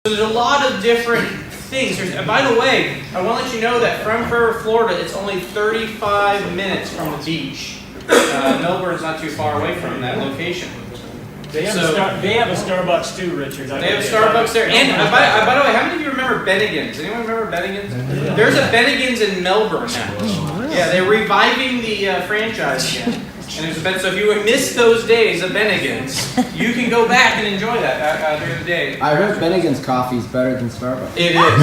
So there's a lot of different things. By the way, I want to let you know that from Florida, it's only 35 minutes from the beach. Melbourne's not too far away from that location. They have a Starbucks too, Richard. They have Starbucks there. And by the way, how many of you remember Bennigan's? Anyone remember Bennigan's? Yeah. There's a Bennigan's in Melbourne now. Yeah, they're reviving the franchise again. And there's a so if you miss those days of Bennigan's, you can go back and enjoy that during the day. I heard Bennigan's coffee is better than Starbucks. It is.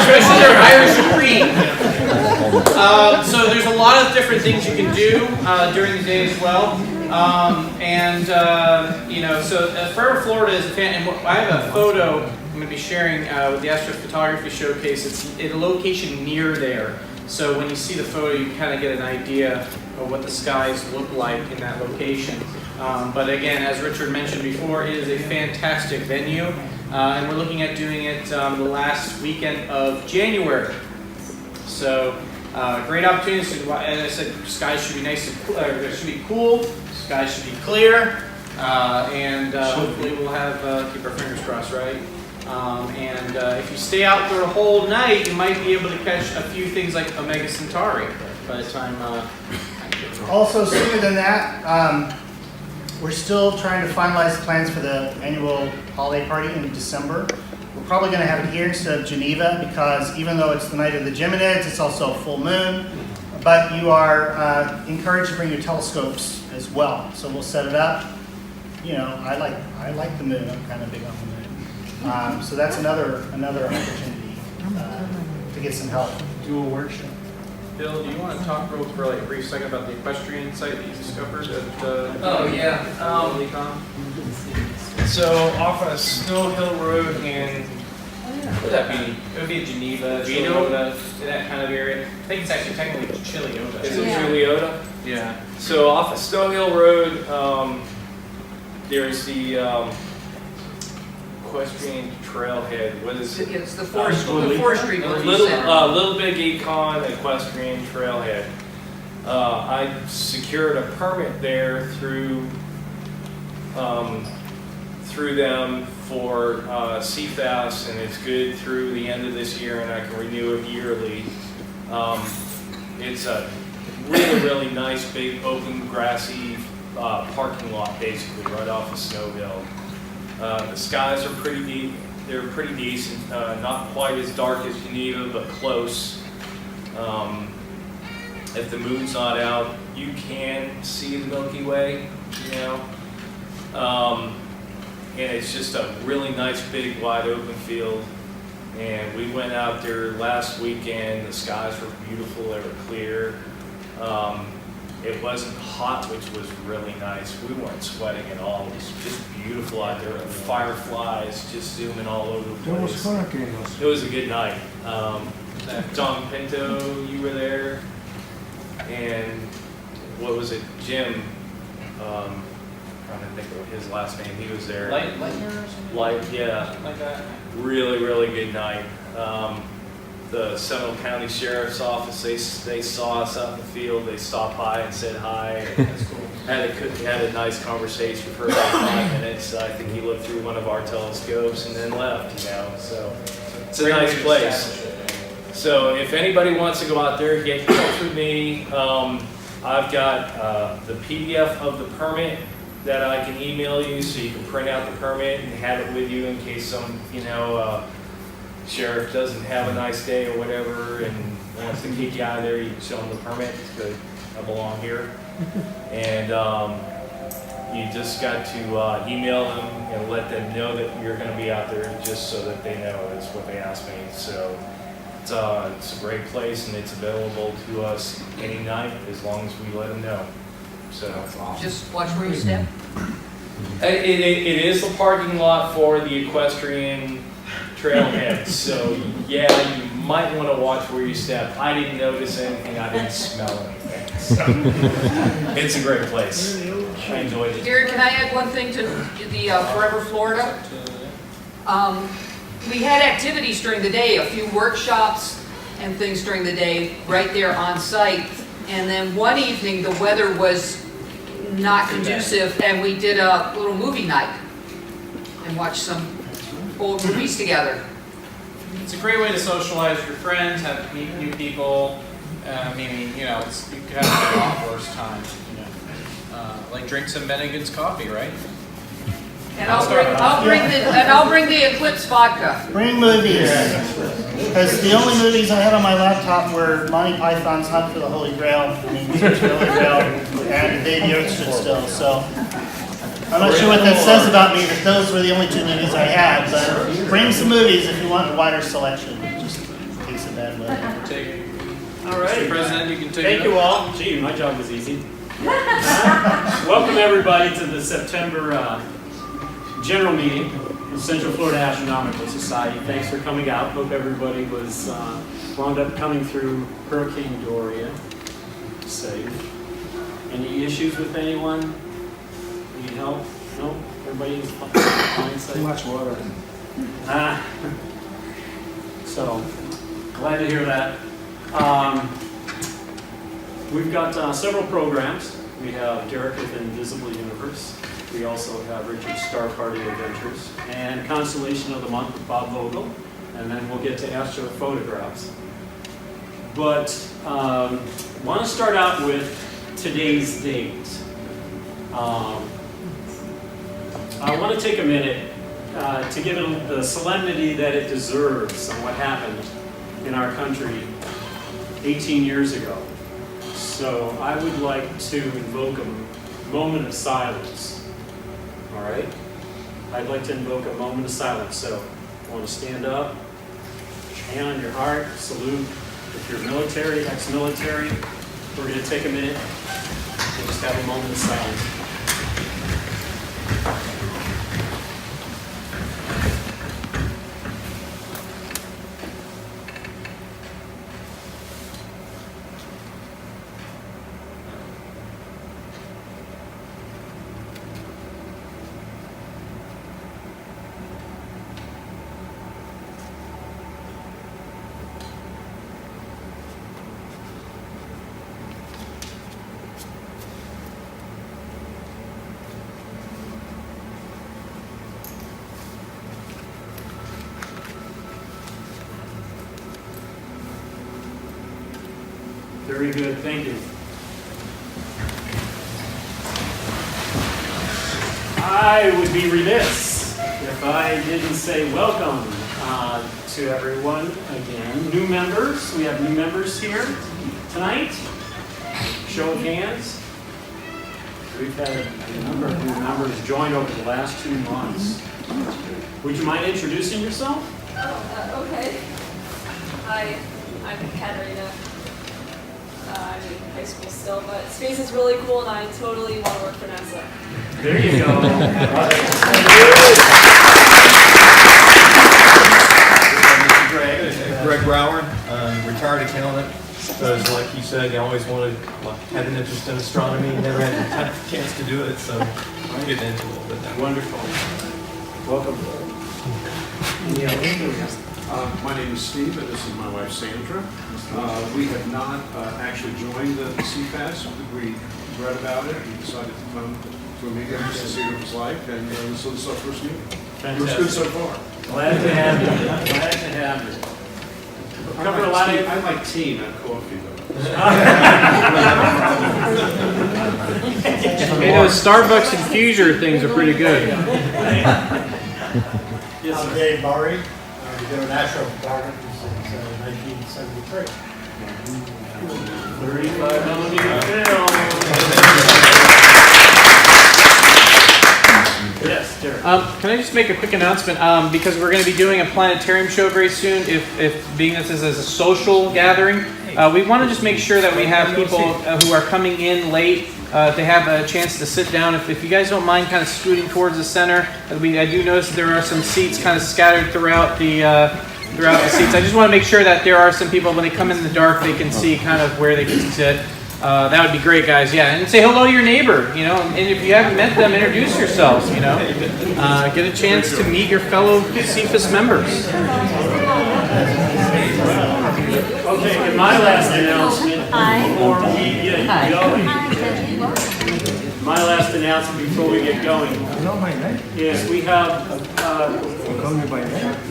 Especially their Irish cream. So there's a lot of different things you can do during the day as well. So Forever Florida is a fan, and I have a photo I'm going to be sharing with the Astrophotography Showcase. It's in a location near there. So when you see the photo, you kind of get an idea of what the skies look like in that location. But again, as Richard mentioned before, it is a fantastic venue. And we're looking at doing it the last weekend of January. So great opportunities. As I said, skies should be nice and cool. It should be cool. Skies should be clear. Hopefully we'll have, keep our fingers crossed, right? If you stay out for the whole night, you might be able to catch a few things like Omega Centauri by the time. Also, sooner than that, we're still trying to finalize plans for the annual holiday party in December. We're probably going to have it here instead of Geneva because even though it's the night of the Geminids, it's also a full moon. But you are encouraged to bring your telescopes as well. So we'll set it up. You know, I like the moon. I'm kind of big on the moon. So that's another opportunity to get some help. Do a workshop. Bill, do you want to talk for a brief second about the equestrian site that you discovered at So off of Snow Hill Road in, what would that be? It would be Geneva, Chiliota, that kind of area. I think it's actually technically Chiliota. Is it Chiliota? Yeah. So off of Snow Hill Road, there's the equestrian trailhead. What is it? It's the forestry center. Little Big Econ Equestrian Trailhead. I secured a permit there through them for CFAS, and it's good through the end of this year, and I can renew it yearly. It's a really nice, big, open, grassy parking lot, basically, right off of Snow Hill. The skies are they're pretty decent, not quite as dark as Geneva, but close. If the moon's not out, you can see the Milky Way, you know. And it's just a really nice, big, wide open field. And we went out there last weekend. The skies were beautiful, they were clear. It wasn't hot, which was really nice. We weren't sweating at all. It was just beautiful out there. Fireflies just zooming all over the place. It was a good night. John Pinto, you were there. And what was it? Jim, trying to think of his last name. He was there. Lightner or something? Light, yeah. Something like that. Really good night. The Seminole County Sheriff's Office, they saw us out in the field. They stopped by and said hi. That's cool. Had a nice conversation for about 5 minutes. I think he looked through one of our telescopes and then left, you know. So it's a nice place. So if anybody wants to go out there, get in touch with me. I've got the PDF of the permit that I can email you, so you can print out the permit and have it with you in case some, sheriff doesn't have a nice day or whatever and wants to kick you out of there. You can show them the permit. It's good. I belong here. And you just got to email them and let them know that you're going to be out there, just so that they know. That's what they asked me. So it's a great place, and it's available to us any night as long as we let them know. So Just watch where you step. it is the parking lot for the equestrian trailhead. So yeah, you might want to watch where you step. I didn't notice anything. I didn't smell anything. So it's a great place. I enjoyed it. Derek, can I add one thing to the Forever Florida? We had activities during the day, a few workshops and things during the day right there on site. And then one evening the weather was not conducive, and we did a little movie night and watched some old movies together. It's a great way to socialize with your friends, meet new people. Maybe, you know, you could have a lot worse time. You know, like drink some Bennigan's coffee, right? And I'll bring the Eclipse vodka. Bring movies. Because the only movies I had on my laptop were Monty Python's Hunt for the Holy Grail, I mean, Search for the Holy Grail, and Baby Oak Stood Still. So I'm not sure what that says about me that those were the only 2 movies I had, but bring some movies if you want a wider selection, just in case of bad weather. All right. Mr. President, you can take Thank it you up. all. Gee, my job was easy. Welcome everybody to the September general meeting of Central Florida Astronomical Society. Thanks for coming out. Hope everybody was wound up coming through Hurricane Dorian safe. Any issues with anyone? Need help? No? Everybody is fine? Safe? Too much water. So, glad to hear that. We've got several programs. We have Derek with Invisible Universe. We also have Richard's Star Party Adventures and Constellation of the Month with Bob Vogel. And then we'll get to Astrophotographs. But want to start out with today's date. I want to take a minute to give it the solemnity that it deserves on what happened in our country 18 years ago. So I would like to invoke a moment of silence. All right? I'd like to invoke a moment of silence. So I want to stand up, put your hand on your heart, salute. If you're military, ex-military, we're going to take a minute and just have a moment of silence. Very good, thank you. I would be remiss if I didn't say welcome to everyone again. New members, we have new members here tonight. Show of hands. We've had a number of new members join over the last 2 months. Would you mind introducing yourself? Okay. Hi, I'm Katarina. I'm in high school still, but space is really cool and I totally want to work for NASA. There you go. Greg Brower, retired accountant. Because like you said, you always wanted, had an interest in astronomy, never had the chance to do it, so I'm getting into it a little bit now. Wonderful. Welcome. My name is Steve, and this is my wife Sandra. We have not actually joined the CFAS. We read about it. We decided to come to a meeting just to see what it was like, and so this is our first meeting. It was good so far. Glad to have you. Glad to have you. Cover a lot of. I like tea, not coffee, though. Hey, those Starbucks infuser things are pretty good. Yes, I'm sir. Dave Murray. I've been an astrophotographer since 1973. 35mm film. Yes, Derek. Can I just make a quick announcement? Because we're going to be doing a planetarium show very soon, if being this is as a social gathering, we want to just make sure that we have people who are coming in late, they have a chance to sit down. If you guys don't mind kind of scooting towards the center, I do notice that there are some seats kind of scattered throughout the seats. I just want to make sure that there are some people, when they come in the dark, they can see kind of where they can sit. That would be great, guys. Yeah, and say hello to your neighbor, you know, and if you haven't met them, introduce yourselves, you know. Get a chance to meet your fellow CFAS members. Okay, and my last announcement before we get going. My last announcement before we get going is we have a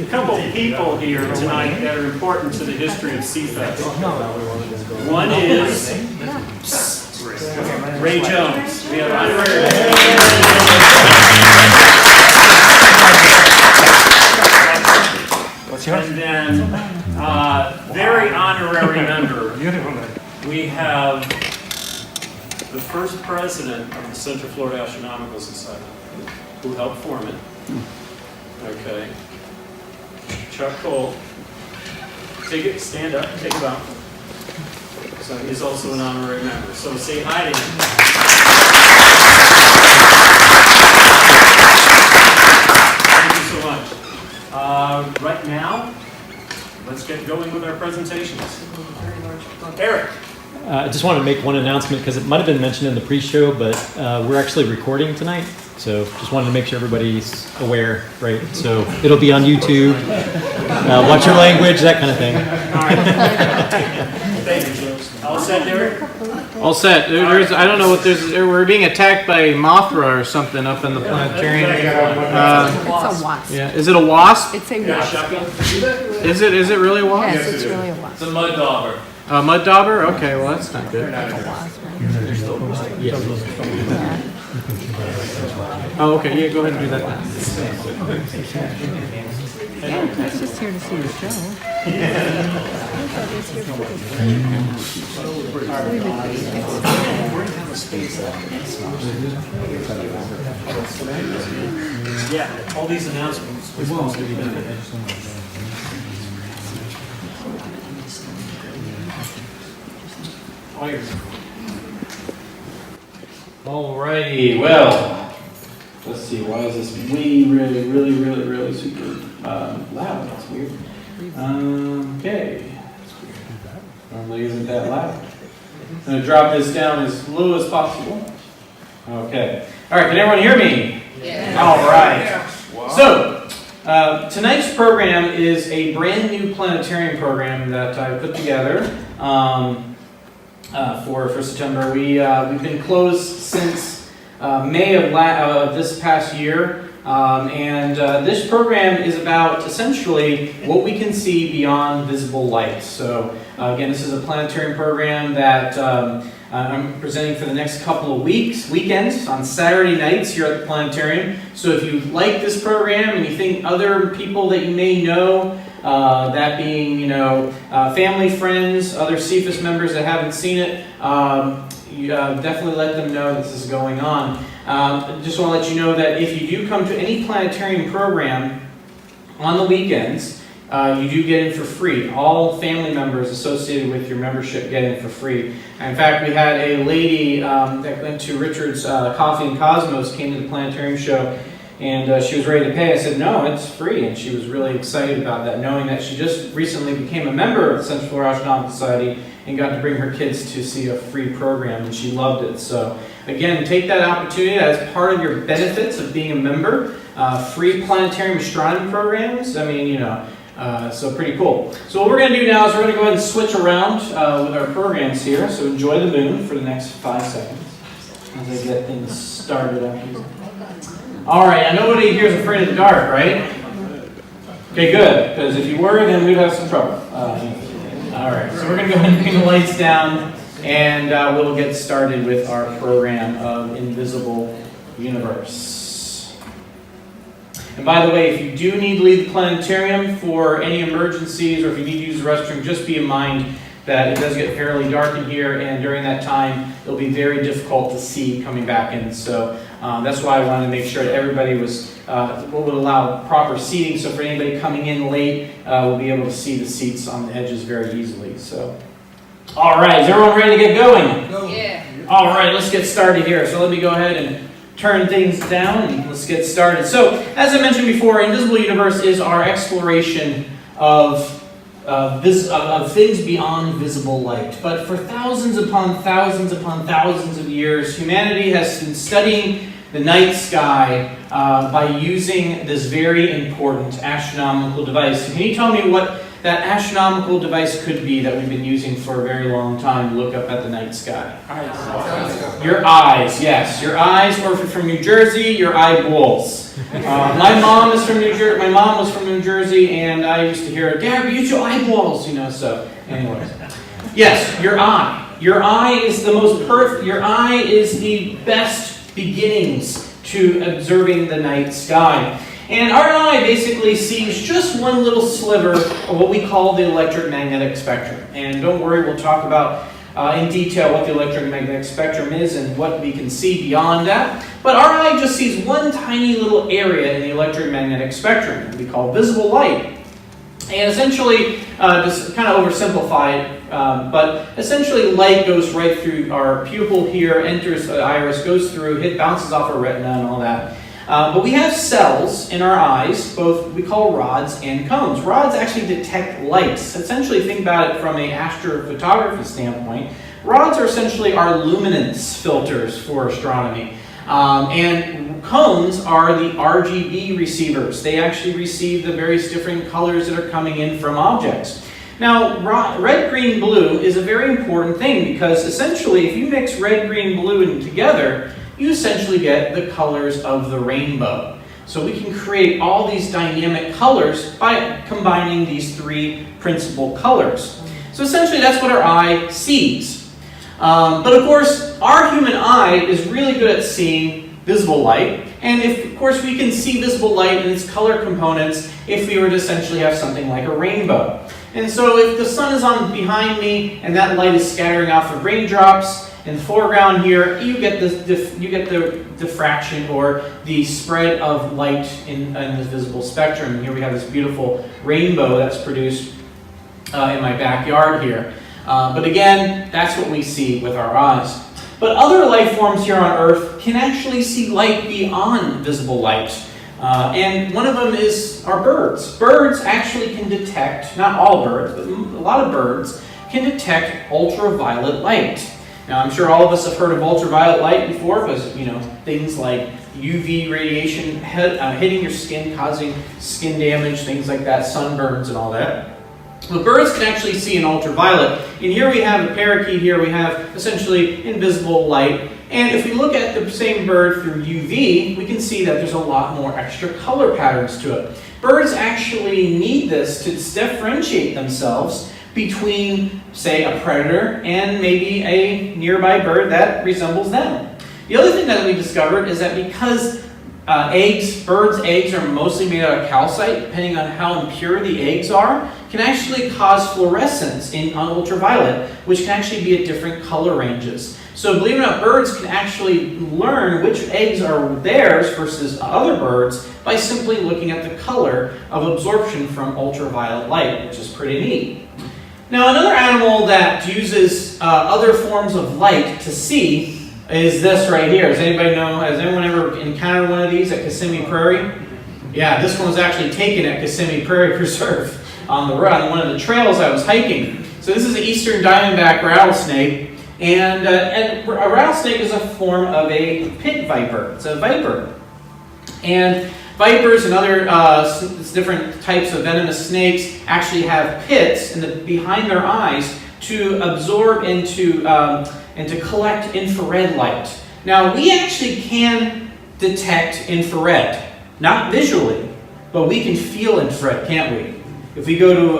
couple people here tonight that are important to the history of CFAS. One is Ray Jones. We have honorary. And then, very honorary member, we have the first president of the Central Florida Astronomical Society, who helped form it. Okay. Chuck Cole. Stand up, take a bow. So he's also an honorary member. So say hi to him. Thank you so much. Right now, let's get going with our presentations. Eric. I just wanted to make one announcement because it might have been mentioned in the pre-show, but we're actually recording tonight. So just wanted to make sure everybody's aware, right? So it'll be on YouTube. Watch your language, that kind of thing. All right. Thank you. All set, Derek? All set. I don't know what we're being attacked by Mothra or something up in the planetarium. It's a wasp. Yeah. Is it a wasp? It's a wasp. Is it really a wasp? Yes, it's really a wasp. It's a mud dauber. A mud dauber? Okay, well that's not good. It's a wasp, right? Yeah. Oh, okay. Yeah, go ahead and do that. Yeah, I was just here to see the show. Yeah, all these announcements were supposed to be done. Alrighty, well, let's see, why is this really super loud? That's weird. Okay. Normally isn't that loud. I'm going to drop this down as low as possible. Okay. Alright, can everyone hear me? Yeah. Alright. So, tonight's program is a brand new planetarium program that I put together. For September. We've been closed since May of this past year, and this program is about essentially what we can see beyond visible light. So again, this is a planetarium program that I'm presenting for the next couple of weekends on Saturday nights here at the planetarium. So if you like this program and you think other people that you may know, that being, family, friends, other CFAS members that haven't seen it, you definitely let them know this is going on. Just want to let you know that if you do come to any planetarium program on the weekends, you do get in for free. All family members associated with your membership get in for free. And in fact, we had a lady that went to Richard's Coffee and Cosmos, came to the planetarium show, and she was ready to pay. I said, no, it's free. And she was really excited about that, knowing that she just recently became a member of the Central Florida Astronomical Society and got to bring her kids to see a free program, and she loved it. So again, take that opportunity as part of your benefits of being a member. Free planetarium astronomy programs. I mean, so pretty cool. So what we're going to do now is we're going to go ahead and switch around with our programs here. So enjoy the moon for the next 5 seconds as I get things started up here. All right, now nobody here is afraid of the dark, right? Okay, good, because if you were, then we'd have some trouble. All right, so we're going to go ahead and bring the lights down, and we'll get started with our program of Invisible Universe. And by the way, if you do need to leave the planetarium for any emergencies, or if you need to use the restroom, just be in mind that it does get fairly dark in here, and during that time, it'll be very difficult to see coming back in. So that's why I wanted to make sure that everybody would allow proper seating. So for anybody coming in late, we'll be able to see the seats on the edges very easily. So, all right, is everyone ready to get going? Yeah. All right, let's get started here. So let me go ahead and turn things down, and let's get started. So, as I mentioned before, Invisible Universe is our exploration of things beyond visible light. But for thousands upon thousands upon thousands of years, humanity has been studying the night sky by using this very important astronomical device. Can you tell me what that astronomical device could be that we've been using for a very long time to look up at the night sky? Your eyes, yes. Your eyes, or if you're from New Jersey, your eyeballs. My mom is from New Jersey. My mom was from New Jersey, and I used to hear, "Dad, use your eyeballs," you know. So, anyways, yes, your eye. Your eye is the most perfect. Your eye is the best beginnings to observing the night sky. And our eye basically sees just one little sliver of what we call the electromagnetic spectrum. And don't worry, we'll talk about in detail what the electromagnetic spectrum is and what we can see beyond that. But our eye just sees one tiny little area in the electromagnetic spectrum that we call visible light. And essentially, just kind of oversimplified, but essentially light goes right through our pupil here, enters the iris, goes through, bounces off our retina and all that. But we have cells in our eyes, both we call rods and cones. Rods actually detect lights. Essentially, think about it from an astrophotography standpoint. Rods are essentially our luminance filters for astronomy. And cones are the RGB receivers. They actually receive the various different colors that are coming in from objects. Now, red, green, blue is a very important thing because essentially if you mix red, green, blue together, you essentially get the colors of the rainbow. So we can create all these dynamic colors by combining these three principal colors. So essentially that's what our eye sees. But of course, our human eye is really good at seeing visible light. And if, of course, we can see visible light and its color components if we were to essentially have something like a rainbow. And so if the sun is on behind me and that light is scattering off of raindrops in the foreground here, you get the diffraction or the spread of light in the visible spectrum. Here we have this beautiful rainbow that's produced in my backyard here. But again, that's what we see with our eyes. But other life forms here on Earth can actually see light beyond visible light. And one of them is our birds. Birds actually can detect, not all birds, but a lot of birds can detect ultraviolet light. Now, I'm sure all of us have heard of ultraviolet light before because, you know, things like UV radiation hitting your skin, causing skin damage, things like that, sunburns and all that. But birds can actually see in ultraviolet. And here we have a parakeet, here we have essentially invisible light. And if we look at the same bird through UV, we can see that there's a lot more extra color patterns to it. Birds actually need this to differentiate themselves between, say, a predator and maybe a nearby bird that resembles them. The other thing that we discovered is that because birds' eggs are mostly made out of calcite, depending on how impure the eggs are, can actually cause fluorescence on ultraviolet, which can actually be at different color ranges. So believe it or not, birds can actually learn which eggs are theirs versus other birds by simply looking at the color of absorption from ultraviolet light, which is pretty neat. Now, another animal that uses other forms of light to see is this right here. Does anybody know, has anyone ever encountered one of these at Kissimmee Prairie? Yeah, this one was actually taken at Kissimmee Prairie Preserve on one of the trails I was hiking. So this is an eastern diamondback rattlesnake, and a rattlesnake is a form of a pit viper. It's a viper. And vipers and other different types of venomous snakes actually have pits behind their eyes to absorb and to collect infrared light. Now, we actually can detect infrared, not visually, but we can feel infrared, can't we? If we go to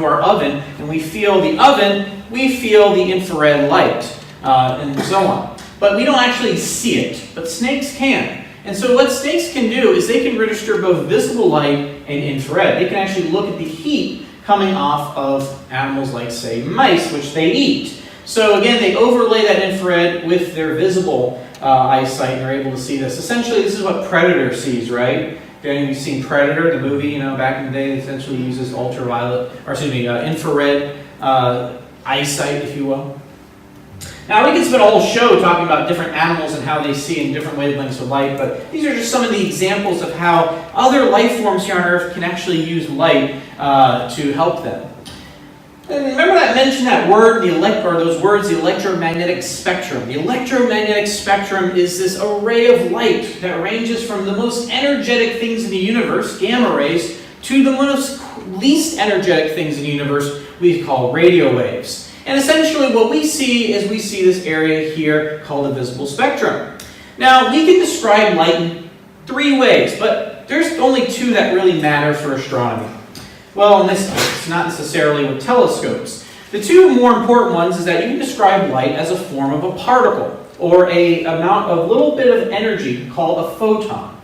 our oven and we feel the oven, we feel the infrared light and so on. But we don't actually see it, but snakes can. And so what snakes can do is they can register both visible light and infrared. They can actually look at the heat coming off of animals like, say, mice, which they eat. So again, they overlay that infrared with their visible eyesight and are able to see this. Essentially, this is what Predator sees, right? You've seen Predator, the movie, back in the day, it essentially uses infrared eyesight, if you will. Now, we could spend a whole show talking about different animals and how they see in different wavelengths of light, but these are just some of the examples of how other life forms here on Earth can actually use light to help them. And remember that I mentioned that word, those words, the electromagnetic spectrum. The electromagnetic spectrum is this array of light that ranges from the most energetic things in the universe, gamma rays, to the most least energetic things in the universe we call radio waves. And essentially what we see is we see this area here called the visible spectrum. Now, we can describe light in 3 ways, but there's only 2 that really matter for astronomy. Well, in this case, not necessarily with telescopes. The 2 more important ones is that you can describe light as a form of a particle, or a amount of little bit of energy called a photon.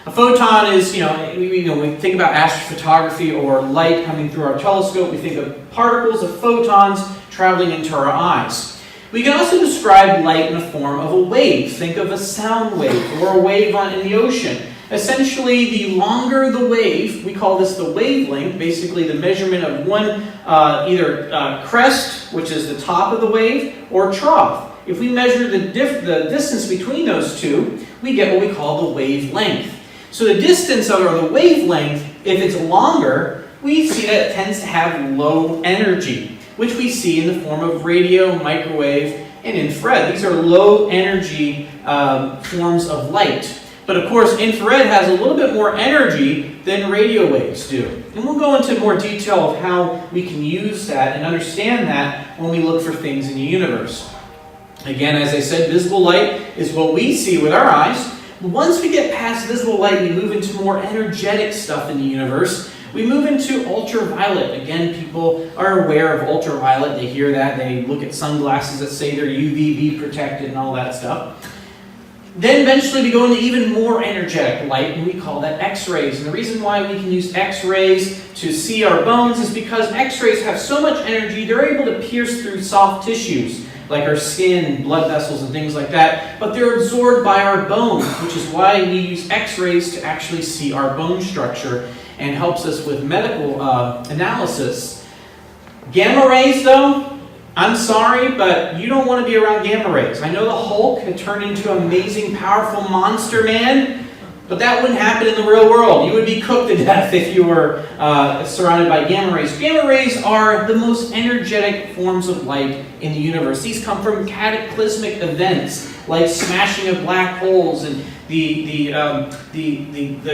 A photon is, we think about astrophotography or light coming through our telescope, we think of particles of photons traveling into our eyes. We can also describe light in the form of a wave. Think of a sound wave or a wave in the ocean. Essentially, the longer the wave, we call this the wavelength, basically the measurement of one either crest, which is the top of the wave, or trough. If we measure the distance between those 2, we get what we call the wavelength. So the distance or the wavelength, if it's longer, we see that it tends to have low energy, which we see in the form of radio, microwave, and infrared. These are low energy forms of light. But of course, infrared has a little bit more energy than radio waves do. And we'll go into more detail of how we can use that and understand that when we look for things in the universe. Again, as I said, visible light is what we see with our eyes. Once we get past visible light, we move into more energetic stuff in the universe. We move into ultraviolet. Again, people are aware of ultraviolet. They hear that. They look at sunglasses that say they're UVB protected and all that stuff. Then eventually we go into even more energetic light, and we call that X-rays. And the reason why we can use X-rays to see our bones is because X-rays have so much energy, they're able to pierce through soft tissues, like our skin, blood vessels, and things like that, but they're absorbed by our bones, which is why we use X-rays to actually see our bone structure and helps us with medical analysis. Gamma rays, though, I'm sorry, but you don't want to be around gamma rays. I know the Hulk could turn into an amazing, powerful monster man, but that wouldn't happen in the real world. You would be cooked to death if you were surrounded by gamma rays. Gamma rays are the most energetic forms of light in the universe. These come from cataclysmic events like smashing of black holes and the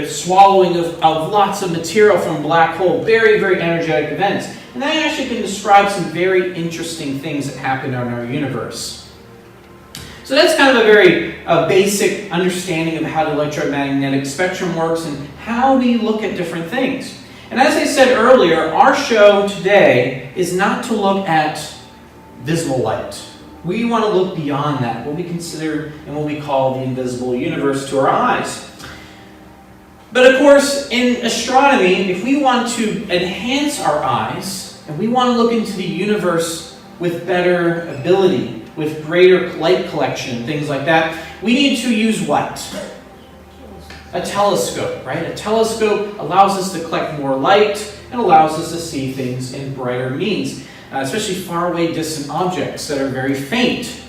swallowing of lots of material from a black hole. Very, very energetic events. And that actually can describe some very interesting things that happen in our universe. So that's kind of a very basic understanding of how the electromagnetic spectrum works and how we look at different things. And as I said earlier, our show today is not to look at visible light. We want to look beyond that, what we consider and what we call the invisible universe to our eyes. But of course, in astronomy, if we want to enhance our eyes, and we want to look into the universe with better ability, with greater light collection, things like that, we need to use what? A telescope, right? A telescope allows us to collect more light and allows us to see things in brighter means, especially far away distant objects that are very faint.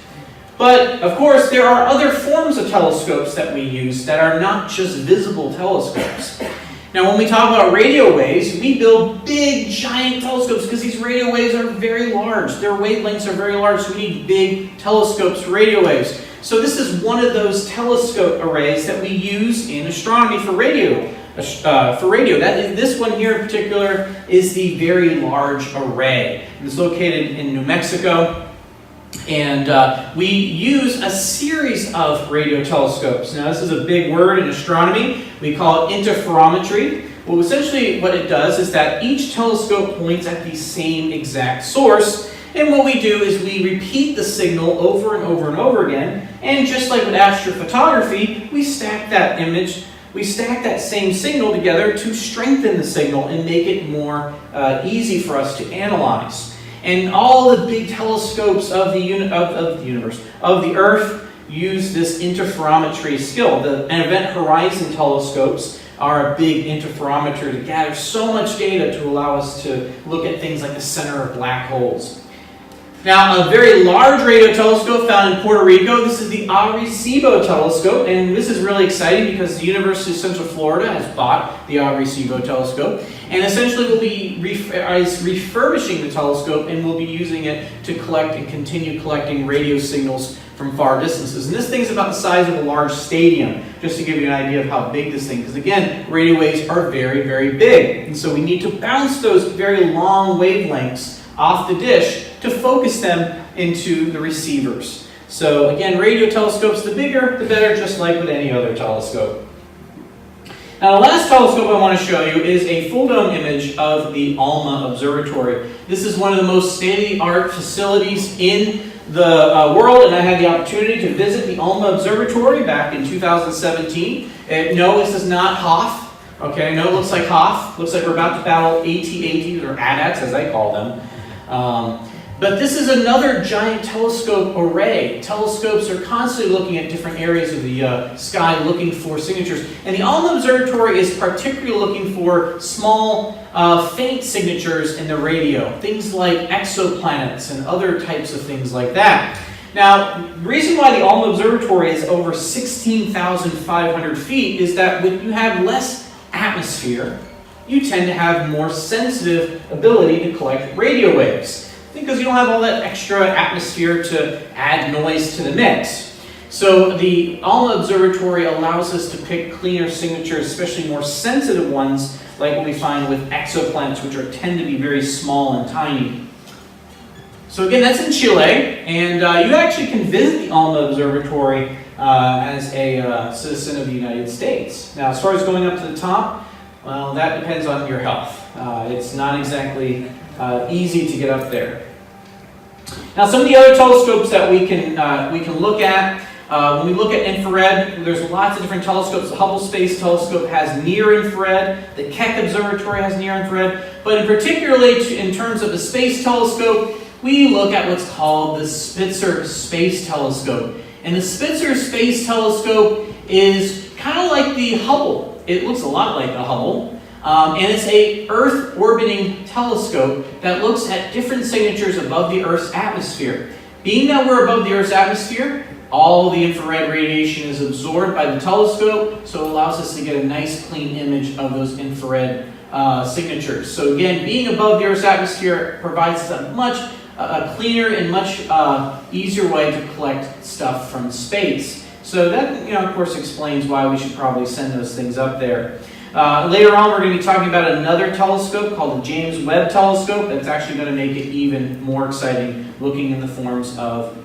But, of course, there are other forms of telescopes that we use that are not just visible telescopes. Now, when we talk about radio waves, we build big, giant telescopes because these radio waves are very large. Their wavelengths are very large, so we need big telescopes for radio waves. So this is one of those telescope arrays that we use in astronomy for radio. This one here in particular is the Very Large Array. It's located in New Mexico. And we use a series of radio telescopes. Now, this is a big word in astronomy. We call it interferometry. Well, essentially what it does is that each telescope points at the same exact source. And what we do is we repeat the signal over and over and over again. And just like with astrophotography, we stack that image, we stack that same signal together to strengthen the signal and make it more easy for us to analyze. And all the big telescopes of the universe, of the Earth, use this interferometry skill. The Event Horizon telescopes are a big interferometer to gather so much data to allow us to look at things like the center of black holes. Now, a very large radio telescope found in Puerto Rico. This is the Arecibo telescope, and this is really exciting because the University of Central Florida has bought the Arecibo telescope, and essentially will be refurbishing the telescope and will be using it to collect and continue collecting radio signals from far distances. And this thing's about the size of a large stadium, just to give you an idea of how big this thing is. Because again, radio waves are very, very big, and so we need to bounce those very long wavelengths off the dish to focus them into the receivers. So again, radio telescopes, the bigger, the better, just like with any other telescope. Now the last telescope I want to show you is a full dome image of the ALMA Observatory. This is one of the most state-of-the-art facilities in the world, and I had the opportunity to visit the ALMA Observatory back in 2017. No, this is not Hoth. Okay, no, it looks like Hoth. Looks like we're about to battle AT-ATs, or AT-ATs as I call them. But this is another giant telescope array. Telescopes are constantly looking at different areas of the sky looking for signatures. And the ALMA Observatory is particularly looking for small, faint signatures in the radio. Things like exoplanets and other types of things like that. Now, the reason why the ALMA Observatory is over 16,500 feet is that when you have less atmosphere, you tend to have more sensitive ability to collect radio waves, because you don't have all that extra atmosphere to add noise to the mix. So the ALMA Observatory allows us to pick cleaner signatures, especially more sensitive ones, like what we find with exoplanets, which tend to be very small and tiny. So again, that's in Chile, and you actually can visit the ALMA Observatory as a citizen of the United States. Now, as far as going up to the top, well, that depends on your health. It's not exactly easy to get up there. Now, some of the other telescopes that we can look at, when we look at infrared, there's lots of different telescopes. The Hubble Space Telescope has near-infrared. The Keck Observatory has near-infrared. But particularly in terms of the Space Telescope, we look at what's called the Spitzer Space Telescope. And the Spitzer Space Telescope is kind of like the Hubble. It looks a lot like the Hubble. And it's a Earth-orbiting telescope that looks at different signatures above the Earth's atmosphere. Being that we're above the Earth's atmosphere, all the infrared radiation is absorbed by the telescope, so it allows us to get a nice, clean image of those infrared signatures. So again, being above the Earth's atmosphere provides us a much cleaner and much easier way to collect stuff from space. So that, of course, explains why we should probably send those things up there. Later on, we're going to be talking about another telescope called the James Webb Telescope. That's actually going to make it even more exciting, looking in the forms of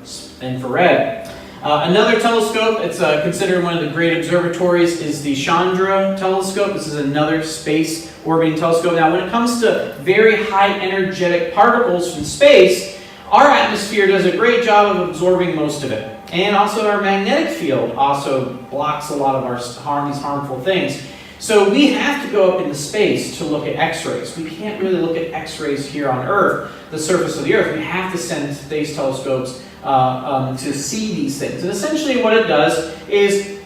infrared. Another telescope, it's considered one of the great observatories, is the Chandra Telescope. This is another space orbiting telescope. Now, when it comes to very high energetic particles from space, our atmosphere does a great job of absorbing most of it. And also our magnetic field also blocks a lot of these harmful things. So we have to go up into space to look at X-rays. We can't really look at X-rays here on Earth, the surface of the Earth. We have to send space telescopes to see these things. And essentially what it does is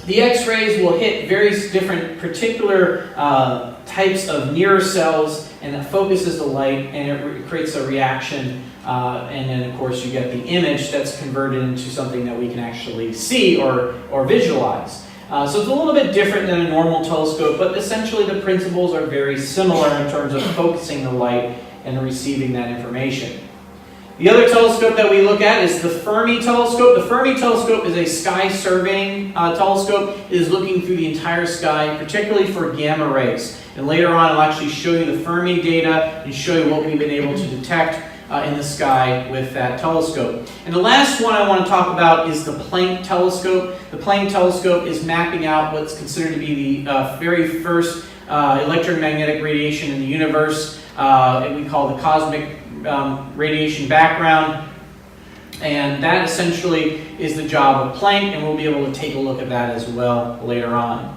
the X-rays will hit various different particular types of near cells, and it focuses the light, and it creates a reaction, and then of course you get the image that's converted into something that we can actually see or visualize. So it's a little bit different than a normal telescope, but essentially the principles are very similar in terms of focusing the light and receiving that information. The other telescope that we look at is the Fermi Telescope. The Fermi Telescope is a sky surveying telescope. It is looking through the entire sky, particularly for gamma rays. And later on, I'll actually show you the Fermi data and show you what we've been able to detect in the sky with that telescope. And the last one I want to talk about is the Planck Telescope. The Planck Telescope is mapping out what's considered to be the very first electromagnetic radiation in the universe. We call the cosmic radiation background. And that essentially is the job of Planck, and we'll be able to take a look at that as well later on.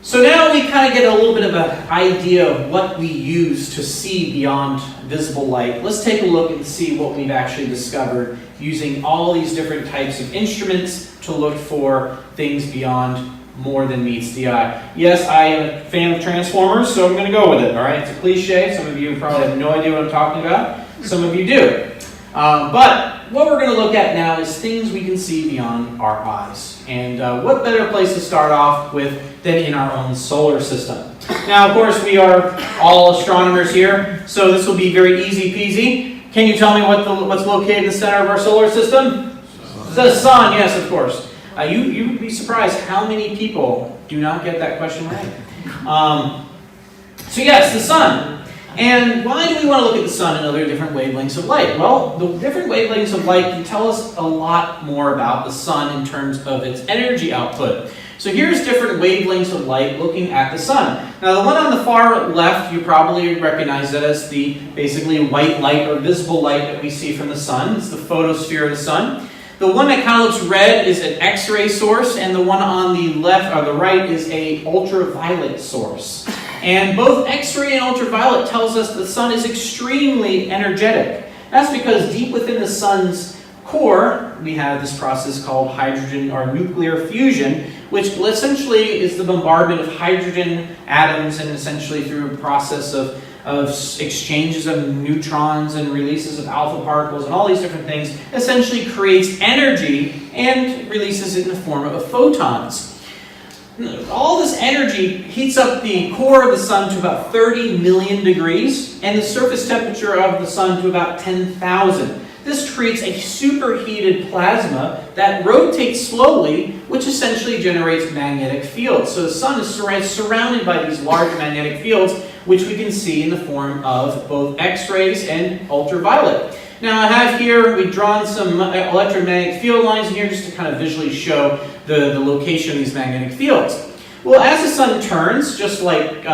So now we kind of get a little bit of an idea of what we use to see beyond visible light. Let's take a look and see what we've actually discovered using all these different types of instruments to look for things beyond more than meets the eye. Yes, I am a fan of Transformers, so I'm going to go with it. All right, it's a cliche. Some of you probably have no idea what I'm talking about. Some of you do. But what we're going to look at now is things we can see beyond our eyes. And what better place to start off with than in our own solar system? Now, of course, we are all astronomers here, so this will be very easy peasy. Can you tell me what's located in the center of our solar system? The sun, yes, of course. You would be surprised how many people do not get that question right. So yes, the sun. And why do we want to look at the sun and other different wavelengths of light? Well, the different wavelengths of light can tell us a lot more about the sun in terms of its energy output. So here's different wavelengths of light looking at the sun. Now the one on the far left, you probably recognize that as the basically white light or visible light that we see from the sun. It's the photosphere of the sun. The one that kind of looks red is an X-ray source, and the one on the left or the right is a ultraviolet source. And both X-ray and ultraviolet tells us the sun is extremely energetic. That's because deep within the sun's core, we have this process called hydrogen or nuclear fusion, which essentially is the bombardment of hydrogen atoms and essentially through a process of exchanges of neutrons and releases of alpha particles and all these different things, essentially creates energy and releases it in the form of photons. All this energy heats up the core of the sun to about 30 million degrees and the surface temperature of the sun to about 10,000. This creates a superheated plasma that rotates slowly, which essentially generates magnetic fields. So the sun is surrounded by these large magnetic fields, which we can see in the form of both X-rays and ultraviolet. Now I have here, we've drawn some electromagnetic field lines in here just to kind of visually show the location of these magnetic fields. Well, as the sun turns, just like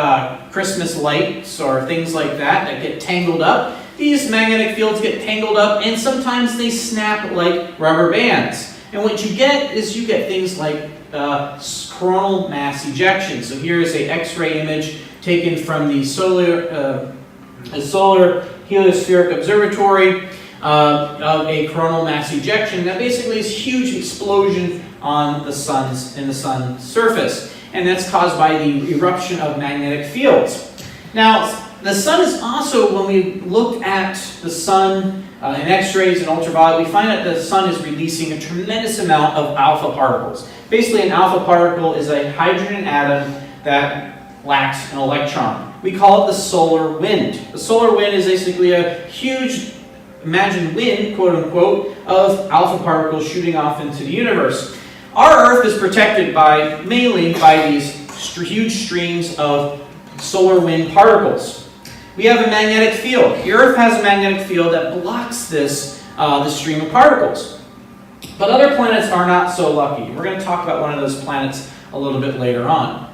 Christmas lights or things like that get tangled up, these magnetic fields get tangled up and sometimes they snap like rubber bands. And what you get is you get things like coronal mass ejection. So here is an X-ray image taken from the solar heliospheric observatory of a coronal mass ejection. That basically is a huge explosion on the sun's surface, and that's caused by the eruption of magnetic fields. Now, the sun is also, when we look at the sun in X-rays and ultraviolet, we find that the sun is releasing a tremendous amount of alpha particles. Basically, an alpha particle is a hydrogen atom that lacks an electron. We call it the solar wind. The solar wind is basically a huge, imagined wind, quote unquote, of alpha particles shooting off into the universe. Our Earth is protected mainly by these huge streams of solar wind particles. We have a magnetic field. The Earth has a magnetic field that blocks this stream of particles. But other planets are not so lucky. We're going to talk about one of those planets a little bit later on.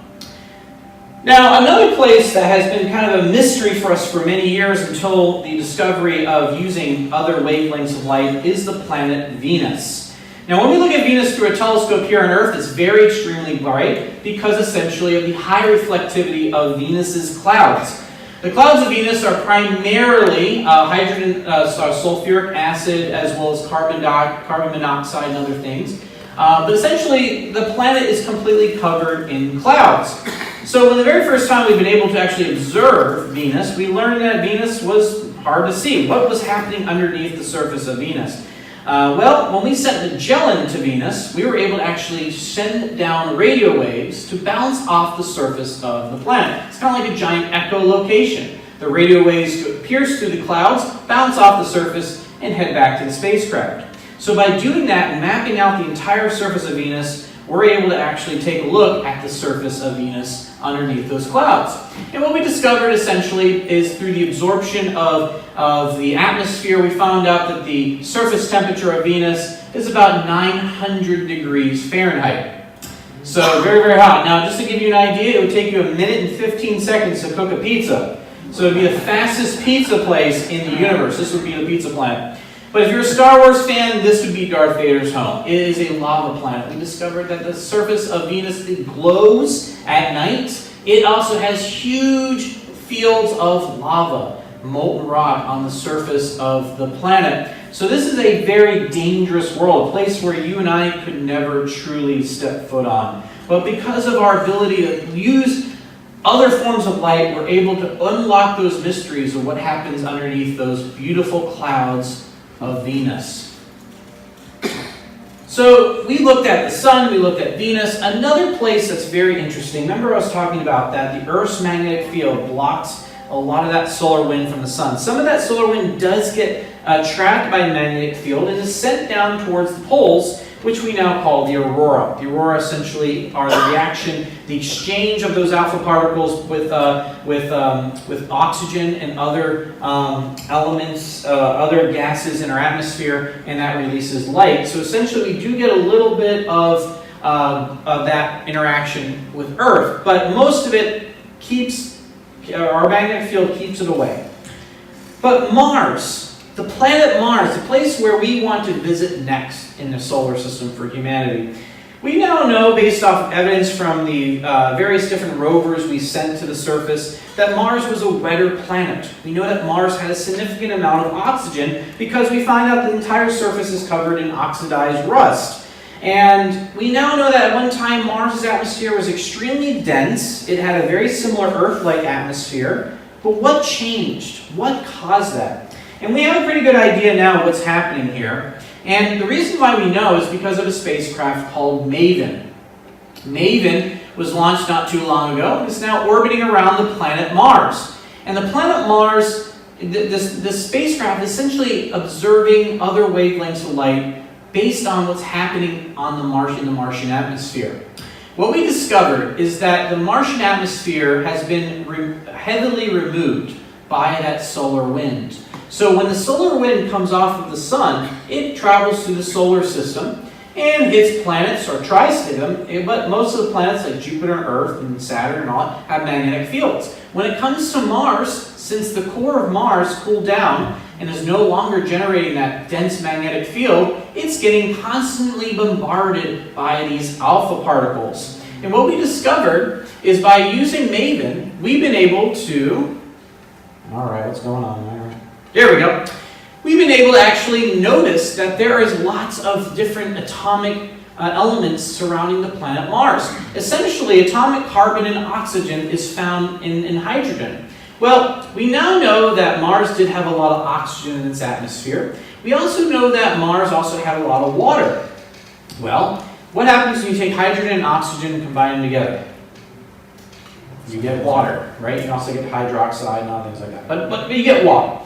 Now, another place that has been kind of a mystery for us for many years until the discovery of using other wavelengths of light is the planet Venus. Now, when we look at Venus through a telescope here on Earth, it's very extremely bright because essentially of the high reflectivity of Venus's clouds. The clouds of Venus are primarily sulfuric acid as well as carbon monoxide and other things. But essentially, the planet is completely covered in clouds. So when the very first time we've been able to actually observe Venus, we learned that Venus was hard to see. What was happening underneath the surface of Venus? Well, when we sent Magellan to Venus, we were able to actually send down radio waves to bounce off the surface of the planet. It's kind of like a giant echolocation. The radio waves pierce through the clouds, bounce off the surface, and head back to the spacecraft. So by doing that and mapping out the entire surface of Venus, we're able to actually take a look at the surface of Venus underneath those clouds. And what we discovered essentially is through the absorption of the atmosphere, we found out that the surface temperature of Venus is about 900 degrees Fahrenheit. So very, very hot. Now, just to give you an idea, it would take you 1 minute and 15 seconds to cook a pizza. So it would be the fastest pizza place in the universe. This would be the pizza planet. But if you're a Star Wars fan, this would be Darth Vader's home. It is a lava planet. We discovered that the surface of Venus glows at night. It also has huge fields of lava, molten rock on the surface of the planet. So this is a very dangerous world, a place where you and I could never truly step foot on. But because of our ability to use other forms of light, we're able to unlock those mysteries of what happens underneath those beautiful clouds of Venus. So we looked at the sun, we looked at Venus. Another place that's very interesting, remember I was talking about that the Earth's magnetic field blocks a lot of that solar wind from the sun. Some of that solar wind does get trapped by a magnetic field and is sent down towards the poles, which we now call the aurora. The aurora essentially are the reaction, the exchange of those alpha particles with oxygen and other elements, other gases in our atmosphere, and that releases light. So essentially we do get a little bit of that interaction with Earth, but most of it keeps, our magnetic field keeps it away. But Mars, the planet Mars, the place where we want to visit next in the solar system for humanity. We now know, based off evidence from the various different rovers we sent to the surface, that Mars was a wetter planet. We know that Mars had a significant amount of oxygen because we find out the entire surface is covered in oxidized rust. And we now know that at one time Mars' atmosphere was extremely dense. It had a very similar Earth-like atmosphere. But what changed? What caused that? And we have a pretty good idea now what's happening here. And the reason why we know is because of a spacecraft called MAVEN. MAVEN was launched not too long ago and is now orbiting around the planet Mars. And the planet Mars, this spacecraft is essentially observing other wavelengths of light based on what's happening on in the Martian atmosphere. What we discovered is that the Martian atmosphere has been heavily removed by that solar wind. So when the solar wind comes off of the sun, it travels through the solar system and hits planets, or tries to them, but most of the planets like Jupiter and Earth and Saturn and all have magnetic fields. When it comes to Mars, since the core of Mars cooled down and is no longer generating that dense magnetic field, it's getting constantly bombarded by these alpha particles. And what we discovered is by using MAVEN, we've been able to, all right, what's going on there? There we go. We've been able to actually notice that there is lots of different atomic elements surrounding the planet Mars. Essentially, atomic carbon and oxygen is found in hydrogen. Well, we now know that Mars did have a lot of oxygen in its atmosphere. We also know that Mars also had a lot of water. Well, what happens when you take hydrogen and oxygen and combine them together? You get water, right? You can also get hydroxide and other things like that. But you get water.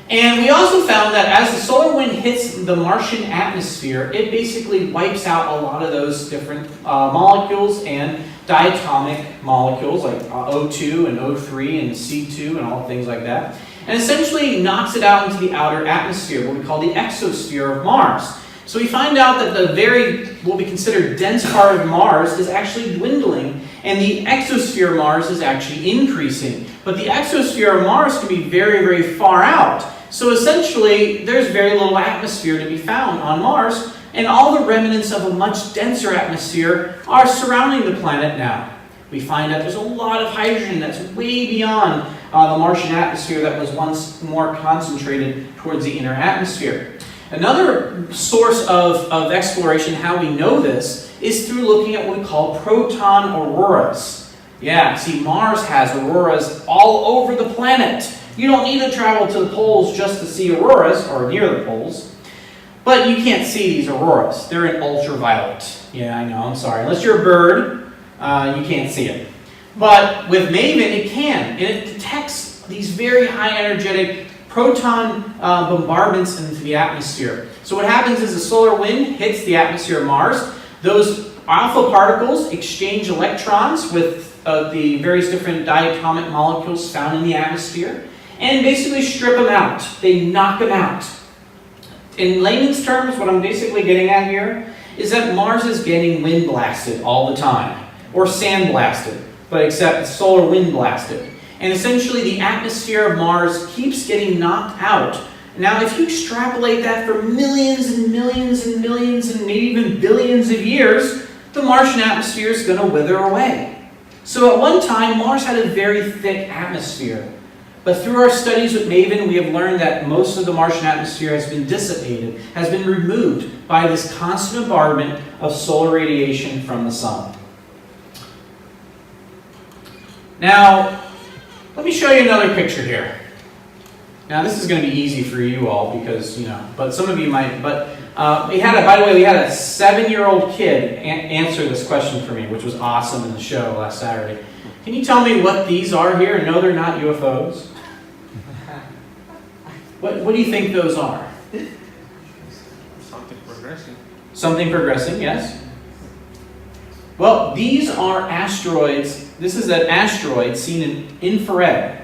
And we also found that as the solar wind hits the Martian atmosphere, it basically wipes out a lot of those different molecules and diatomic molecules like O2 and O3 and C2 and all things like that. And essentially knocks it out into the outer atmosphere, what we call the exosphere of Mars. So we find out that the what we consider dense part of Mars is actually dwindling, and the exosphere of Mars is actually increasing. But the exosphere of Mars can be very, very far out. So essentially, there's very little atmosphere to be found on Mars, and all the remnants of a much denser atmosphere are surrounding the planet now. We find out there's a lot of hydrogen that's way beyond the Martian atmosphere that was once more concentrated towards the inner atmosphere. Another source of exploration, how we know this, is through looking at what we call proton auroras. Yeah, see, Mars has auroras all over the planet. You don't need to travel to the poles just to see auroras, or near the poles. But you can't see these auroras. They're in ultraviolet. Yeah, I know, I'm sorry. Unless you're a bird, you can't see it. But with MAVEN, it can. And it detects these very high energetic proton bombardments into the atmosphere. So what happens is the solar wind hits the atmosphere of Mars. Those alpha particles exchange electrons with the various different diatomic molecules found in the atmosphere and basically strip them out. They knock them out. In layman's terms, what I'm basically getting at here is that Mars is getting wind blasted all the time, or sand blasted, but except solar wind blasted. And essentially the atmosphere of Mars keeps getting knocked out. Now if you extrapolate that for millions and millions and millions and maybe even billions of years, the Martian atmosphere is going to wither away. So at one time, Mars had a very thick atmosphere. But through our studies with MAVEN, we have learned that most of the Martian atmosphere has been dissipated, has been removed by this constant bombardment of solar radiation from the sun. Now, let me show you another picture here. Now, this is going to be easy for you all because, but some of you might. But by the way, we had a 7-year-old kid answer this question for me, which was awesome in the show last Saturday. Can you tell me what these are here? No, they're not UFOs. What do you think those are? Something progressing. Something progressing, yes. Well, these are asteroids. This is an asteroid seen in infrared.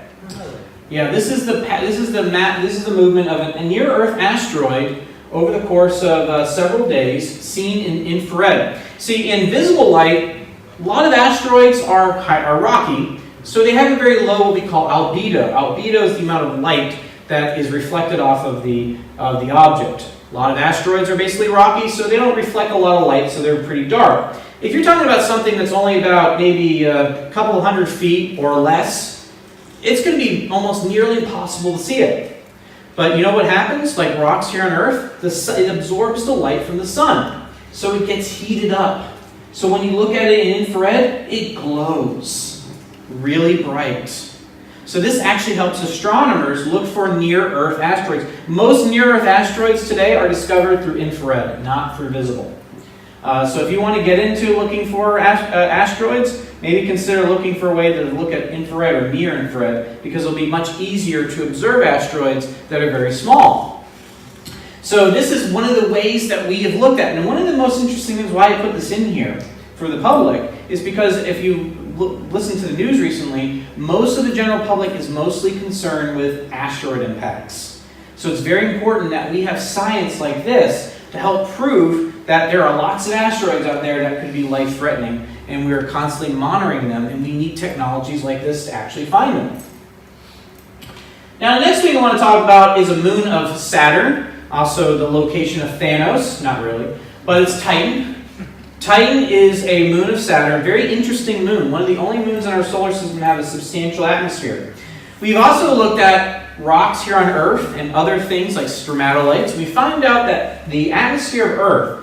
Yeah, this is the movement of a near-Earth asteroid over the course of several days, seen in infrared. See, in visible light, a lot of asteroids are rocky, so they have a very low what we call albedo. Albedo is the amount of light that is reflected off of the object. A lot of asteroids are basically rocky, so they don't reflect a lot of light, so they're pretty dark. If you're talking about something that's only about maybe a couple hundred feet or less, it's going to be almost nearly impossible to see it. But you know what happens? Like rocks here on Earth, it absorbs the light from the sun, so it gets heated up. So when you look at it in infrared, it glows really bright. So this actually helps astronomers look for near-Earth asteroids. Most near-Earth asteroids today are discovered through infrared, not through visible. So if you want to get into looking for asteroids, maybe consider looking for a way to look at infrared or near-infrared, because it'll be much easier to observe asteroids that are very small. So this is one of the ways that we have looked at. And one of the most interesting things why I put this in here for the public is because if you listen to the news recently, most of the general public is mostly concerned with asteroid impacts. So it's very important that we have science like this to help prove that there are lots of asteroids out there that could be life-threatening, and we are constantly monitoring them, and we need technologies like this to actually find them. Now, the next thing I want to talk about is a moon of Saturn, also the location of Thanos, not really, but it's Titan. Titan is a moon of Saturn, a very interesting moon, one of the only moons in our solar system that have a substantial atmosphere. We've also looked at rocks here on Earth and other things like stromatolites. We find out that the atmosphere of Earth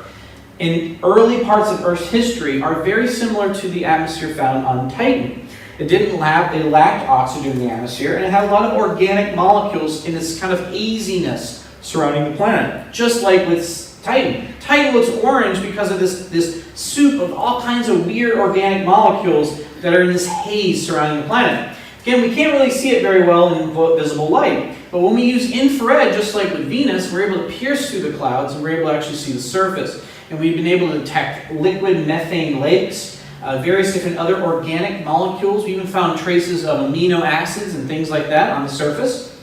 in early parts of Earth's history are very similar to the atmosphere found on Titan. It lacked oxygen in the atmosphere, and it had a lot of organic molecules in this kind of haziness surrounding the planet, just like with Titan. Titan looks orange because of this soup of all kinds of weird organic molecules that are in this haze surrounding the planet. Again, we can't really see it very well in visible light, but when we use infrared, just like with Venus, we're able to pierce through the clouds and we're able to actually see the surface. And we've been able to detect liquid methane lakes, various different other organic molecules. We even found traces of amino acids and things like that on the surface.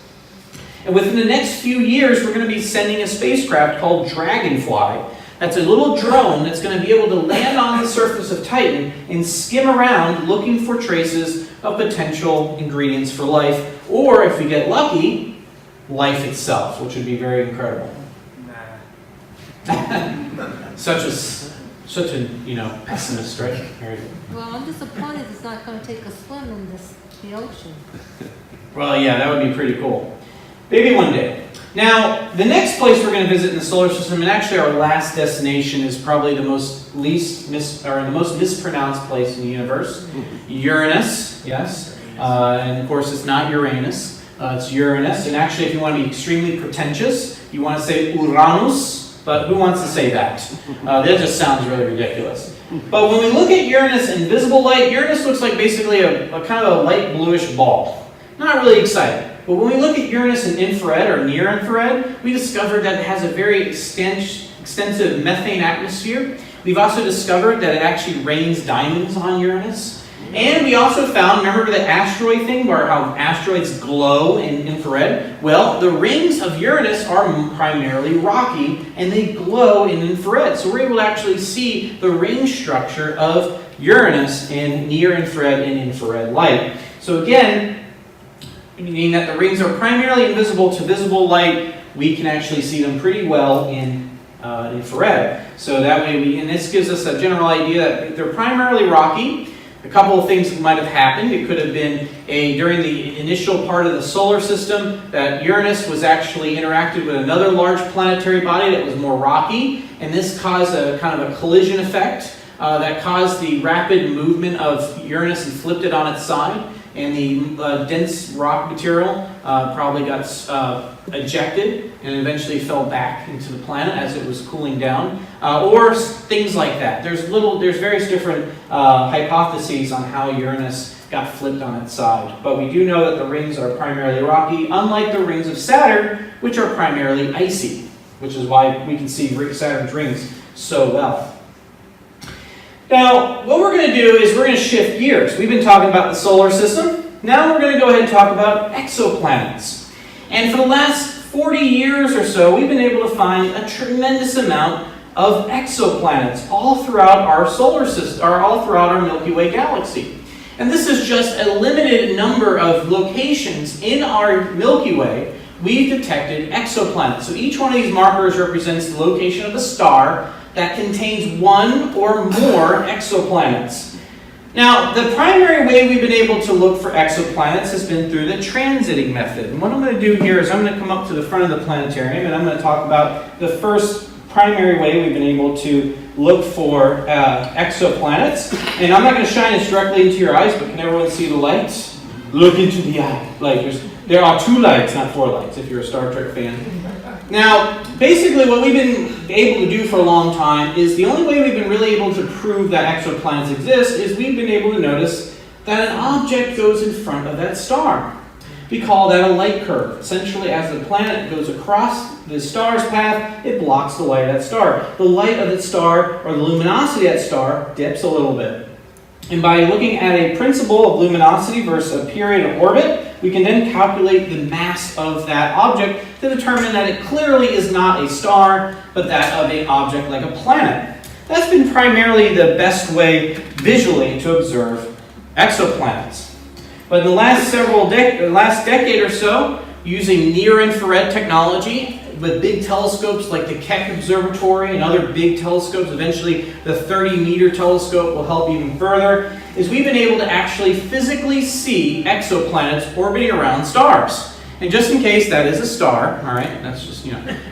And within the next few years, we're going to be sending a spacecraft called Dragonfly. That's a little drone that's going to be able to land on the surface of Titan and skim around looking for traces of potential ingredients for life, or if we get lucky, life itself, which would be very incredible. Such a pessimist, right? Very good. Well, I'm disappointed it's not going to take a swim in the ocean. Well, yeah, that would be pretty cool. Maybe one day. Now, the next place we're going to visit in the solar system, and actually our last destination, is probably the most mispronounced place in the universe. Uranus, yes. And of course, it's not Uranus. It's Uranus. And actually, if you want to be extremely pretentious, you want to say Uranus. But who wants to say that? That just sounds really ridiculous. But when we look at Uranus in visible light, Uranus looks like basically a kind of a light bluish ball. Not really exciting. But when we look at Uranus in infrared or near infrared, we discovered that it has a very extensive methane atmosphere. We've also discovered that it actually rains diamonds on Uranus. And we also found, remember the asteroid thing, where how asteroids glow in infrared? Well, the rings of Uranus are primarily rocky, and they glow in infrared. So we're able to actually see the ring structure of Uranus in near infrared and infrared light. So again, meaning that the rings are primarily invisible to visible light, we can actually see them pretty well in infrared. So that way and this gives us a general idea that they're primarily rocky. A couple of things might have happened. It could have been during the initial part of the solar system that Uranus was actually interacted with another large planetary body that was more rocky, and this caused a kind of a collision effect. that caused the rapid movement of Uranus and flipped it on its side. And the dense rock material probably got ejected and eventually fell back into the planet as it was cooling down, or things like that. There's various different hypotheses on how Uranus got flipped on its side, but we do know that the rings are primarily rocky, unlike the rings of Saturn, which are primarily icy, which is why we can see Saturn's rings so well. Now, what we're going to do is we're going to shift gears. We've been talking about the solar system. Now we're going to go ahead and talk about exoplanets. And for the last 40 years or so, we've been able to find a tremendous amount of exoplanets all throughout our solar system, or all throughout our Milky Way galaxy. And this is just a limited number of locations in our Milky Way we've detected exoplanets. So each one of these markers represents the location of a star that contains one or more exoplanets. Now, the primary way we've been able to look for exoplanets has been through the transiting method. And what I'm going to do here is I'm going to come up to the front of the planetarium and I'm going to talk about the first primary way we've been able to look for exoplanets. And I'm not going to shine this directly into your eyes, but can everyone see the lights? Look into the eye. Like there are 2 lights, not 4 lights, if you're a Star Trek fan. Now, basically what we've been able to do for a long time is the only way we've been really able to prove that exoplanets exist is we've been able to notice that an object goes in front of that star. We call that a light curve. Essentially, as the planet goes across the star's path, it blocks the light of that star. The light of that star, or the luminosity of that star, dips a little bit. And by looking at a principle of luminosity versus a period of orbit, we can then calculate the mass of that object to determine that it clearly is not a star, but that of an object like a planet. That's been primarily the best way visually to observe exoplanets. But in the last decade or so, using near-infrared technology with big telescopes like the Keck Observatory and other big telescopes, eventually the 30-meter telescope will help even further, is we've been able to actually physically see exoplanets orbiting around stars. And just in case that is a star, all right, that's just,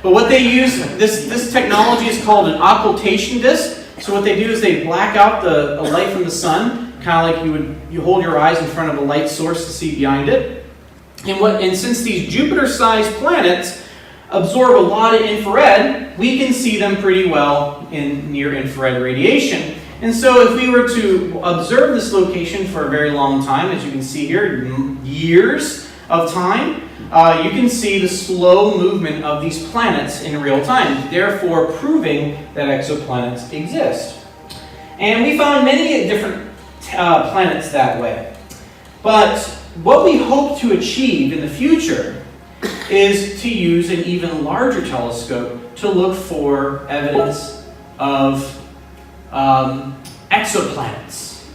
But what they use, this technology is called an occultation disk. So what they do is they black out the light from the sun, kind of like you hold your eyes in front of a light source to see behind it. And since these Jupiter-sized planets absorb a lot of infrared, we can see them pretty well in near-infrared radiation. And so if we were to observe this location for a very long time, as you can see here, years of time, you can see the slow movement of these planets in real time, therefore proving that exoplanets exist. And we found many different planets that way. But what we hope to achieve in the future is to use an even larger telescope to look for evidence of exoplanets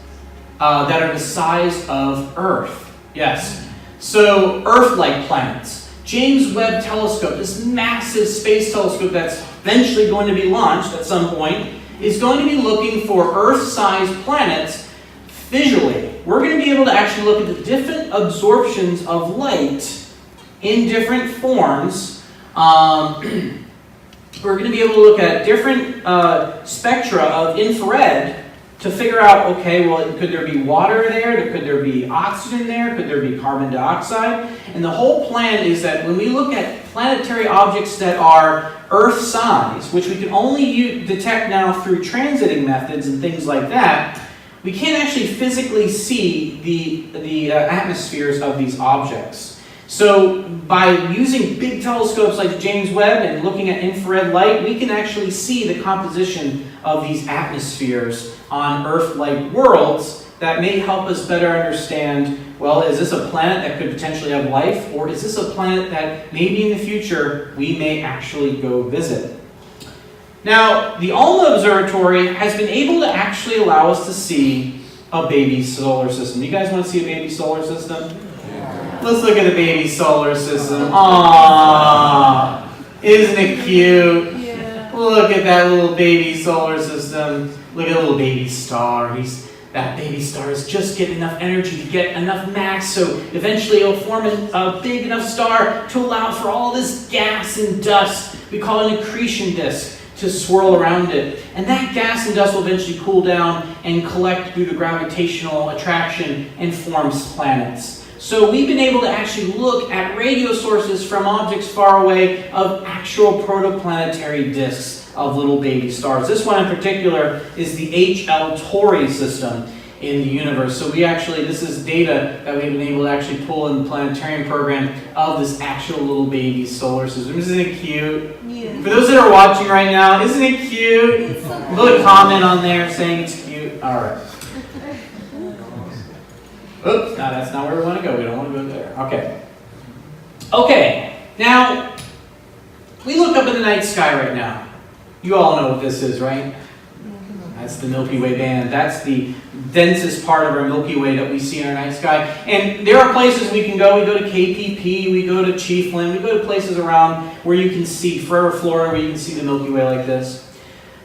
that are the size of Earth. Yes. So Earth-like planets. James Webb Telescope, this massive space telescope that's eventually going to be launched at some point, is going to be looking for Earth-sized planets visually. We're going to be able to actually look at the different absorptions of light in different forms. We're going to be able to look at different spectra of infrared to figure out, okay, well, could there be water there? Could there be oxygen there? Could there be carbon dioxide? And the whole plan is that when we look at planetary objects that are Earth size, which we can only detect now through transiting methods and things like that, we can't actually physically see the atmospheres of these objects. So by using big telescopes like James Webb and looking at infrared light, we can actually see the composition of these atmospheres on Earth-like worlds that may help us better understand, well, is this a planet that could potentially have life, or is this a planet that maybe in the future we may actually go visit? Now, the ALMA Observatory has been able to actually allow us to see a baby solar system. You guys want to see a baby solar system? Let's look at the baby solar system. Aww, isn't it cute? Yeah. Look at that little baby solar system. Look at the little baby star. That baby star is just getting enough energy to get enough mass, so eventually it'll form a big enough star to allow for all this gas and dust. We call it an accretion disk to swirl around it. And that gas and dust will eventually cool down and collect through the gravitational attraction and forms planets. So we've been able to actually look at radio sources from objects far away of actual protoplanetary disks of little baby stars. This one in particular is the HL Tauri system in the universe. So this is data that we've been able to actually pull in the planetarium program of this actual little baby solar system. Isn't it cute? Yeah. For those that are watching right now, isn't it cute? It's so Put a comment on there saying it's cute. All right. Oops, no, that's not where we want to go. We don't want to go there. Okay. Okay, now, we look up in the night sky right now. You all know what this is, right? That's the Milky Way band. That's the densest part of our Milky Way that we see in our night sky. And there are places we can go. We go to KPP, we go to Chiefland, we go to places around where you can see, Forever Florida, where you can see the Milky Way like this.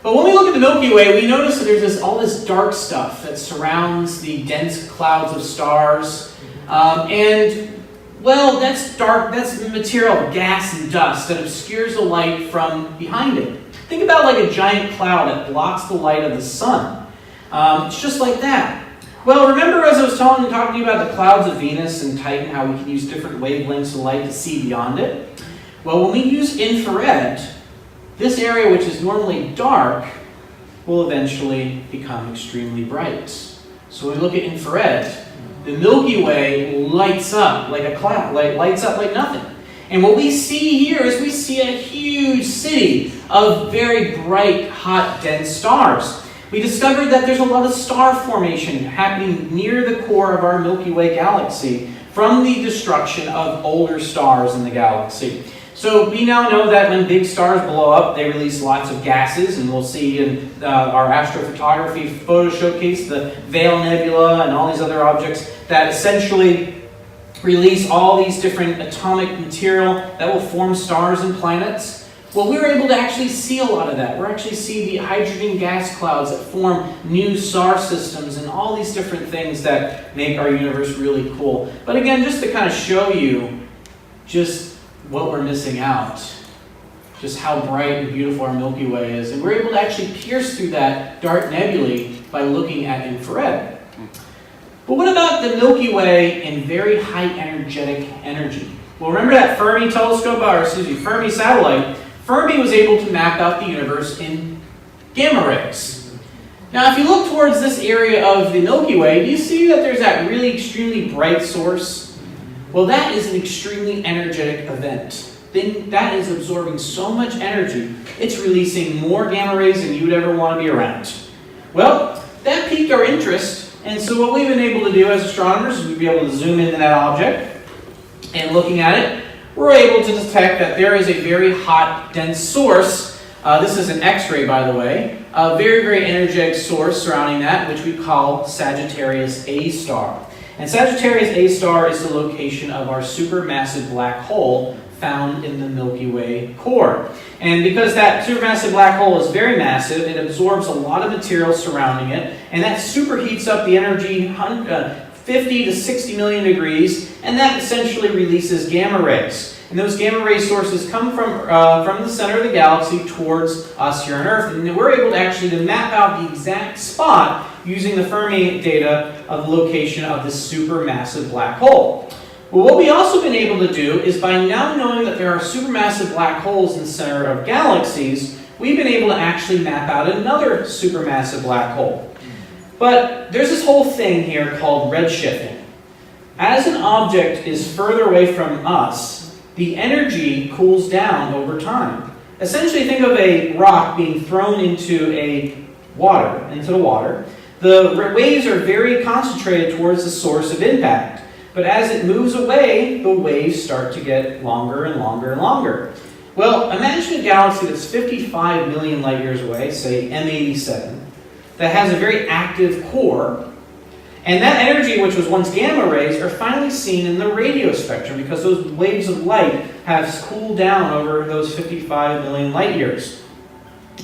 But when we look at the Milky Way, we notice that there's all this dark stuff that surrounds the dense clouds of stars. Well, that's dark, that's material, gas and dust that obscures the light from behind it. Think about like a giant cloud that blocks the light of the sun. It's just like that. Well, remember as I was talking to you about the clouds of Venus and Titan, how we can use different wavelengths of light to see beyond it? Well, when we use infrared, this area, which is normally dark, will eventually become extremely bright. So when we look at infrared, the Milky Way lights up like a cloud, lights up like nothing. And what we see here is we see a huge city of very bright, hot, dense stars. We discovered that there's a lot of star formation happening near the core of our Milky Way galaxy from the destruction of older stars in the galaxy. So we now know that when big stars blow up, they release lots of gases, and we'll see in our astrophotography photo showcase the Veil Nebula and all these other objects that essentially release all these different atomic material that will form stars and planets. Well, we were able to actually see a lot of that. We're actually see the hydrogen gas clouds that form new star systems and all these different things that make our universe really cool. But again, just to kind of show you just what we're missing out, just how bright and beautiful our Milky Way is. And we're able to actually pierce through that dark nebulae by looking at infrared. But what about the Milky Way in very high energetic energy? Well, remember that Fermi satellite? Fermi was able to map out the universe in gamma rays. Now, if you look towards this area of the Milky Way, do you see that there's that really extremely bright source? Well, that is an extremely energetic event. Then that is absorbing so much energy, it's releasing more gamma rays than you would ever want to be around. Well, that piqued our interest, and so what we've been able to do as astronomers is we'd be able to zoom into that object, and looking at it, we're able to detect that there is a very hot, dense source. This is an X-ray, by the way. A very, very energetic source surrounding that, which we call Sagittarius A star. And Sagittarius A star is the location of our supermassive black hole found in the Milky Way core. And because that supermassive black hole is very massive, it absorbs a lot of material surrounding it, and that superheats up the energy 50 to 60 million degrees, and that essentially releases gamma rays. And those gamma ray sources come from the center of the galaxy towards us here on Earth. And we're able to actually map out the exact spot using the Fermi data of the location of this supermassive black hole. Well, what we've also been able to do is by now knowing that there are supermassive black holes in the center of galaxies, we've been able to actually map out another supermassive black hole. But there's this whole thing here called redshifting. As an object is further away from us, the energy cools down over time. Essentially, think of a rock being thrown into the water. The waves are very concentrated towards the source of impact. But as it moves away, the waves start to get longer and longer and longer. Well, imagine a galaxy that's 55 million light years away, say M87, that has a very active core. And that energy, which was once gamma rays, are finally seen in the radio spectrum because those waves of light have cooled down over those 55 million light years.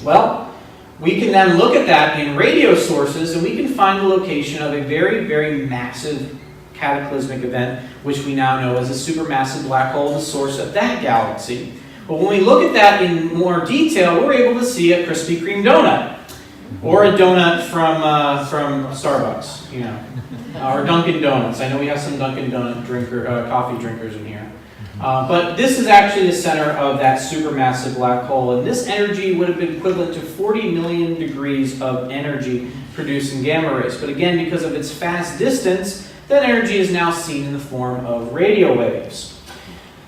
Well, we can then look at that in radio sources and we can find the location of a very, very massive cataclysmic event, which we now know as a supermassive black hole, the source of that galaxy. But when we look at that in more detail, we're able to see a Krispy Kreme donut, or a donut from Starbucks, you know, or Dunkin' Donuts. I know we have some Dunkin' Donut coffee drinkers in here. But this is actually the center of that supermassive black hole, and this energy would have been equivalent to 40 million degrees of energy producing gamma rays. But again, because of its fast distance, that energy is now seen in the form of radio waves.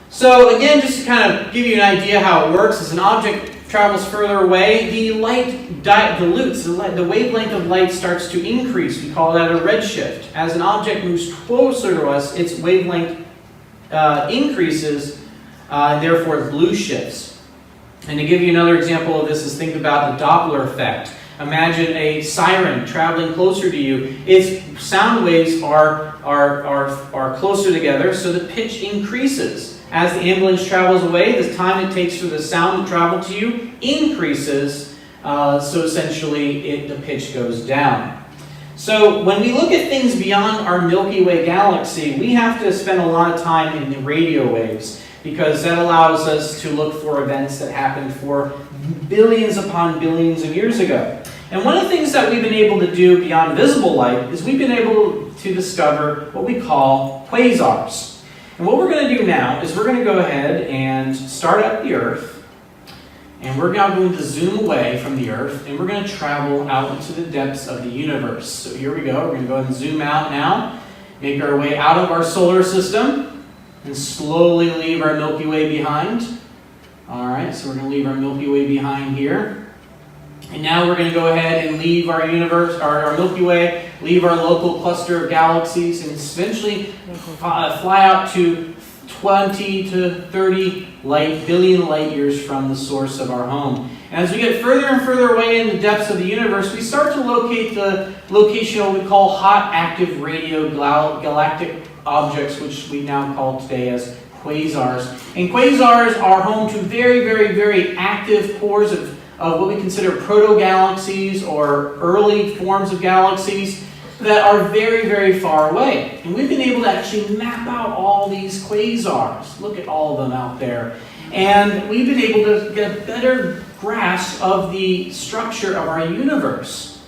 So again, just to kind of give you an idea how it works, as an object travels further away, the light dilutes, the wavelength of light starts to increase. We call that a redshift. As an object moves closer to us, its wavelength increases, and therefore blue shifts. And to give you another example of this is think about the Doppler effect. Imagine a siren traveling closer to you. Its sound waves are closer together, so the pitch increases. As the ambulance travels away, the time it takes for the sound to travel to you increases, so essentially the pitch goes down. So when we look at things beyond our Milky Way galaxy, we have to spend a lot of time in the radio waves, because that allows us to look for events that happened for billions upon billions of years ago. And one of the things that we've been able to do beyond visible light is we've been able to discover what we call quasars. And what we're going to do now is we're going to go ahead and start at the Earth, and we're now going to zoom away from the Earth, and we're going to travel out into the depths of the universe. So here we go. We're going to go ahead and zoom out now, make our way out of our solar system, and slowly leave our Milky Way behind. All right, so we're going to leave our Milky Way behind here. And now we're going to go ahead and leave our universe, our Milky Way, leave our local cluster of galaxies, and eventually fly out to 20 to 30 billion light years from the source of our home. And as we get further and further away in the depths of the universe, we start to locate the location of what we call hot active radio galactic objects, which we now call today as quasars. And quasars are home to very, very, very active cores of what we consider proto-galaxies or early forms of galaxies that are very, very far away. And we've been able to actually map out all these quasars. Look at all of them out there. And we've been able to get a better grasp of the structure of our universe.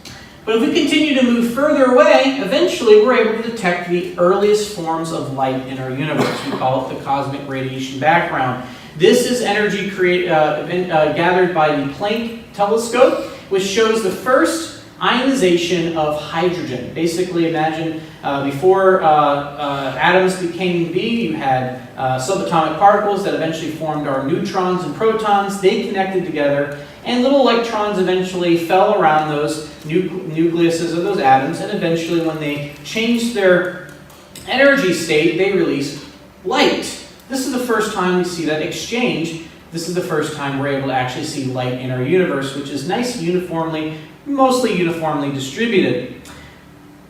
But if we continue to move further away, eventually we're able to detect the earliest forms of light in our universe. We call it the cosmic radiation background. This is energy gathered by the Planck telescope, which shows the first ionization of hydrogen. Basically, imagine before atoms became to be, you had subatomic particles that eventually formed our neutrons and protons. They connected together, and little electrons eventually fell around those nucleuses of those atoms, and eventually when they changed their energy state, they released light. This is the first time we see that exchange. This is the first time we're able to actually see light in our universe, which is nice, mostly uniformly distributed.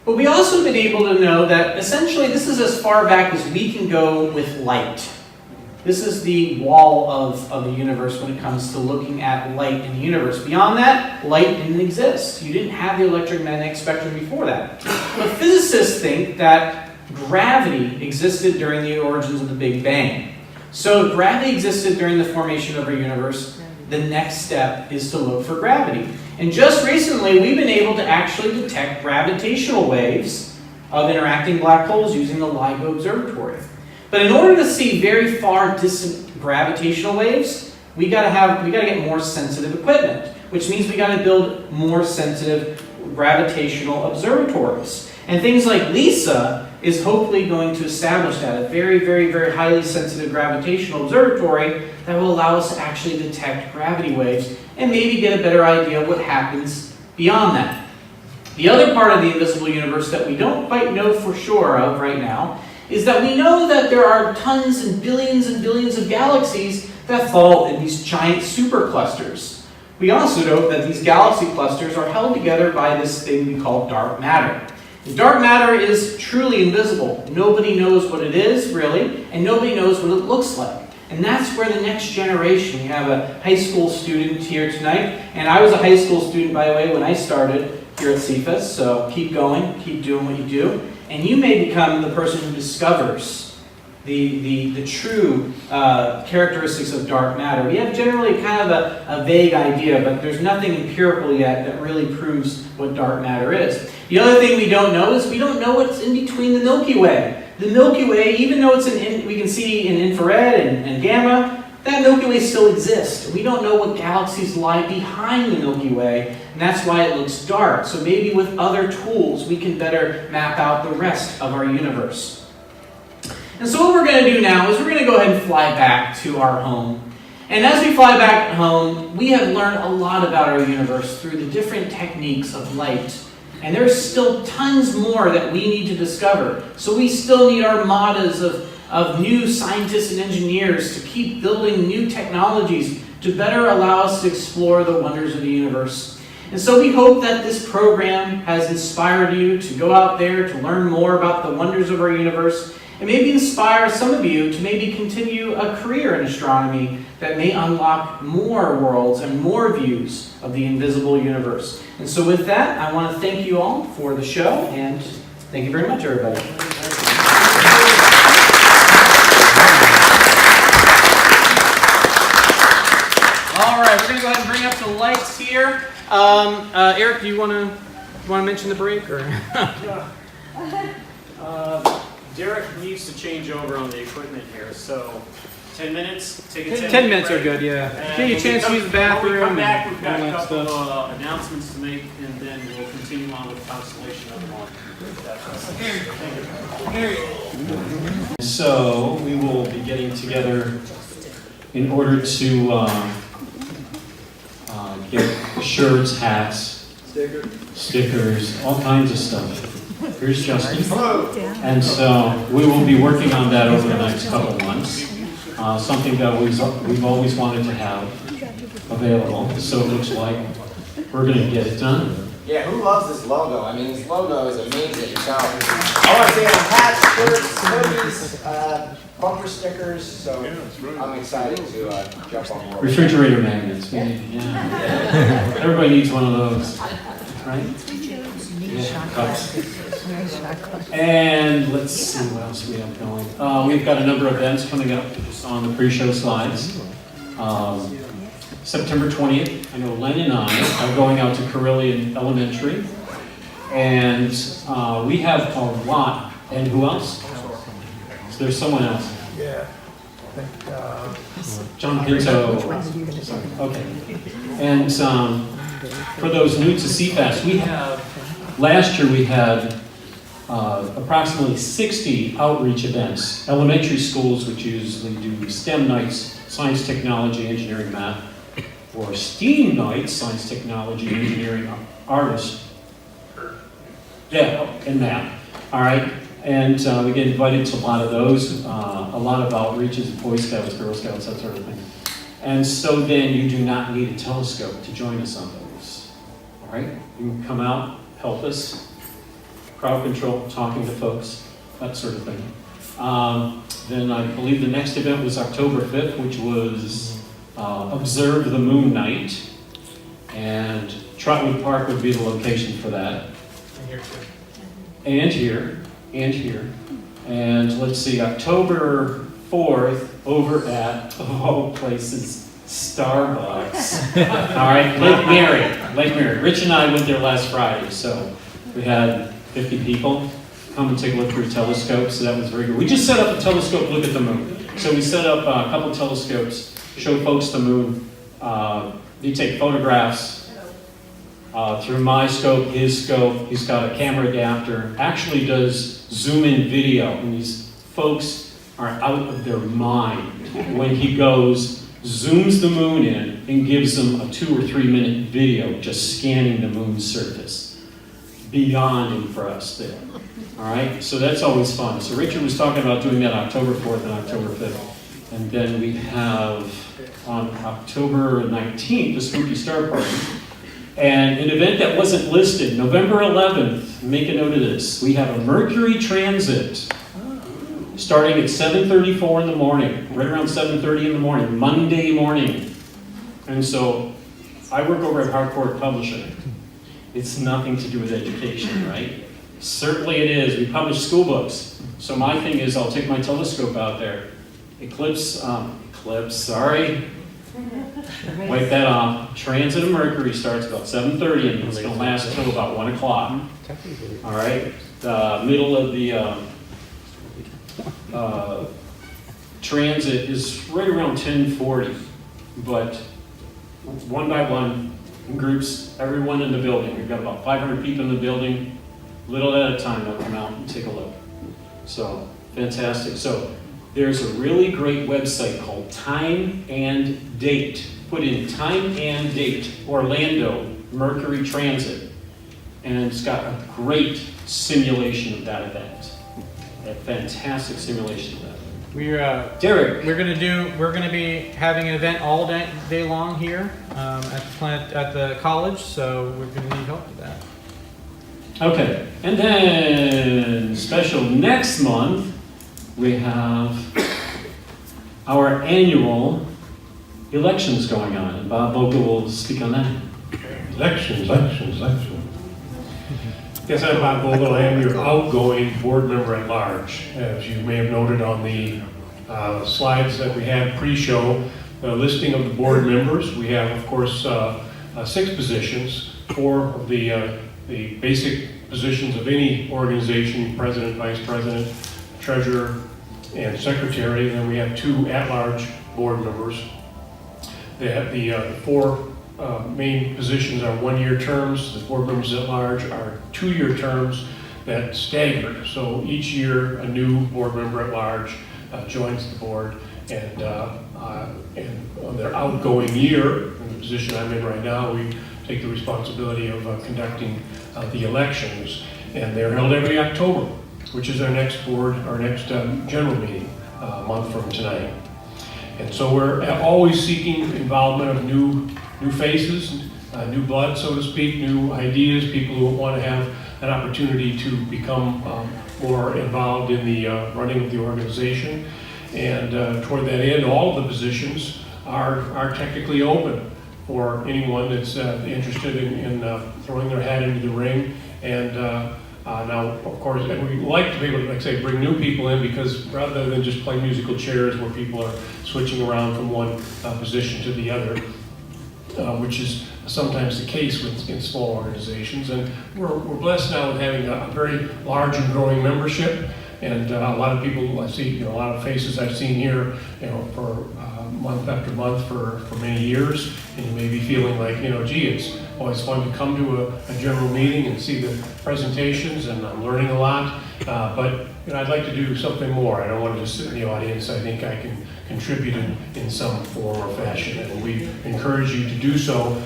But we also have been able to know that essentially this is as far back as we can go with light. This is the wall of the universe when it comes to looking at light in the universe. Beyond that, light didn't exist. You didn't have the electromagnetic spectrum before that. But physicists think that gravity existed during the origins of the Big Bang. So if gravity existed during the formation of our universe, the next step is to look for gravity. And just recently, we've been able to actually detect gravitational waves of interacting black holes using the LIGO Observatory. But in order to see very far distant gravitational waves, we gotta get more sensitive equipment, which means we gotta build more sensitive gravitational observatories. And things like LISA is hopefully going to establish that, a very, very, very highly sensitive gravitational observatory that will allow us to actually detect gravity waves and maybe get a better idea of what happens beyond that. The other part of the invisible universe that we don't quite know for sure of right now is that we know that there are tons and billions of galaxies that fall in these giant superclusters. We also know that these galaxy clusters are held together by this thing we call dark matter. Dark matter is truly invisible. Nobody knows what it is, really, and nobody knows what it looks like. And that's where the next generation, we have a high school student here tonight, and I was a high school student, by the way, when I started here at CFAS, so keep going, keep doing what you do, and you may become the person who discovers the true characteristics of dark matter. We have generally kind of a vague idea, but there's nothing empirical yet that really proves what dark matter is. The other thing we don't know is we don't know what's in between the Milky Way. The Milky Way, even though it's we can see in infrared and gamma, that Milky Way still exists. We don't know what galaxies lie behind the Milky Way, and that's why it looks dark. So maybe with other tools, we can better map out the rest of our universe. And so what we're going to do now is we're going to go ahead and fly back to our home. And as we fly back home, we have learned a lot about our universe through the different techniques of light. And there's still tons more that we need to discover. So we still need armadas of new scientists and engineers to keep building new technologies to better allow us to explore the wonders of the universe. And so we hope that this program has inspired you to go out there to learn more about the wonders of our universe, and maybe inspire some of you to maybe continue a career in astronomy that may unlock more worlds and more views of the invisible universe. And so with that, I want to thank you all for the show, and thank you very much, everybody. All right, we're going to go ahead and bring up the lights here. Eric, do you want to mention the break? Or? Derek needs to change over on the equipment here, so 10 minutes, take a 10 minutes break. are good, yeah. And Give you a chance to use the bathroom. When we come back, we've and got all a that couple stuff. of announcements to make, and then we'll continue on with Constellation of the morning. Thank you. So we will be getting together in order to get shirts, hats, stickers, all kinds of stuff. Here's Justin. And so we will be working on that over the next couple of months. Something that we've always wanted to have available. So it looks like we're going to get it done. Yeah, who loves this logo? I mean, this logo is amazing. So I want to say hats, shirts, hoodies, bumper stickers. So I'm excited to jump on board. Refrigerator magnets. Yeah. Everybody needs one of those, right? Yeah, cups. And let's see what else we have going. We've got a number of events coming up on the pre-show slides. September 20th, I know Len and I are going out to Carillion Elementary. And we have a lot. And who else? So there's someone else. Yeah. John Pinto. Okay. And for those new to CFAS, last year we had approximately 60 outreach events. Elementary schools, which usually do STEM nights, science, technology, engineering, math, or STEAM nights, science, technology, engineering, artists. Yeah, and math. All right. And we get invited to a lot of those, a lot of outreaches, Boy Scouts, Girl Scouts, that sort of thing. And so then you do not need a telescope to join us on those. All right? You can come out, help us, crowd control, talking to folks, that sort of thing. Then I believe the next event was October 5th, which was Observe the Moon Night. And Trotwood Park would be the location for that. And here. And here. And let's see, October 4th, over at, of all places, Starbucks. All right, Lake Mary. Rich and I went there last Friday, so we had 50 people come and take a look through telescopes, so that was very good. We just set up a telescope look at the moon. So we set up a couple telescopes, show folks the moon. You take photographs through my scope, his scope. He's got a camera adapter. Actually does zoom in video, and these folks are out of their mind when he goes, zooms the moon in, and gives them a 2 or 3 minute video just scanning the moon's surface. Beyond impressed there. All right, so that's always fun. So Richard was talking about doing that October 4th and October 5th. And then we have on October 19th, the Spooky Star Party. And an event that wasn't listed, November 11th, make a note of this. We have a Mercury transit starting at 7:34 in the morning, right around 7:30 in the morning, Monday morning. And so I work over at Harcourt Publishing. It's nothing to do with education, right? Certainly it is. We publish school books. So my thing is I'll take my telescope out there. Eclipse, sorry. Wipe that off. Transit of Mercury starts about 7:30 and it's going to last until about 1 o'clock. All right. The middle of the transit is right around 10:40, but one by one, in groups, everyone in the building. We've got about 500 people in the building. Little at a time, they'll come out and take a look. So, fantastic. So, there's a really great website called Time and Date. Put in Time and Date, Orlando, Mercury Transit. And it's got a great simulation of that event. A fantastic simulation of that. Derek, we're gonna be having an event all day long here at the college, so we're gonna need help with that. Okay, and then special next month, we have our annual elections going on, and Bob Vogel will speak on that. Elections. Yes, I'm Bob Vogel. I am your outgoing board member at large. As you may have noted on the slides that we had pre-show, the listing of the board members. We have, of course, 6 positions, 4 of the basic positions of any organization: president, vice president, treasurer, and secretary. And then we have 2 at-large board members. They have the 4 main positions are 1-year terms. The board members at large are 2-year terms that stagger. So each year, a new board member at large joins the board, and on their outgoing year, in the position I'm in right now, we take the responsibility of conducting the elections, and they're held every October, which is our next general meeting, a month from tonight. And so we're always seeking involvement of new faces, new blood, so to speak, new ideas, people who want to have an opportunity to become more involved in the running of the organization. And toward that end, all of the positions are technically open for anyone that's interested in throwing their hat into the ring. And now, of course, we like to be able to, like I say, bring new people in, because rather than just play musical chairs where people are switching around from one position to the other, which is sometimes the case in small organizations. And we're blessed now with having a very large and growing membership, and a lot of people I see, a lot of faces I've seen here, for month after month for many years, and you may be feeling like, gee, it's always fun to come to a general meeting and see the presentations, and I'm learning a lot, but I'd like to do something more. I don't want to just sit in the audience. I think I can contribute in some form or fashion, and we encourage you to do so.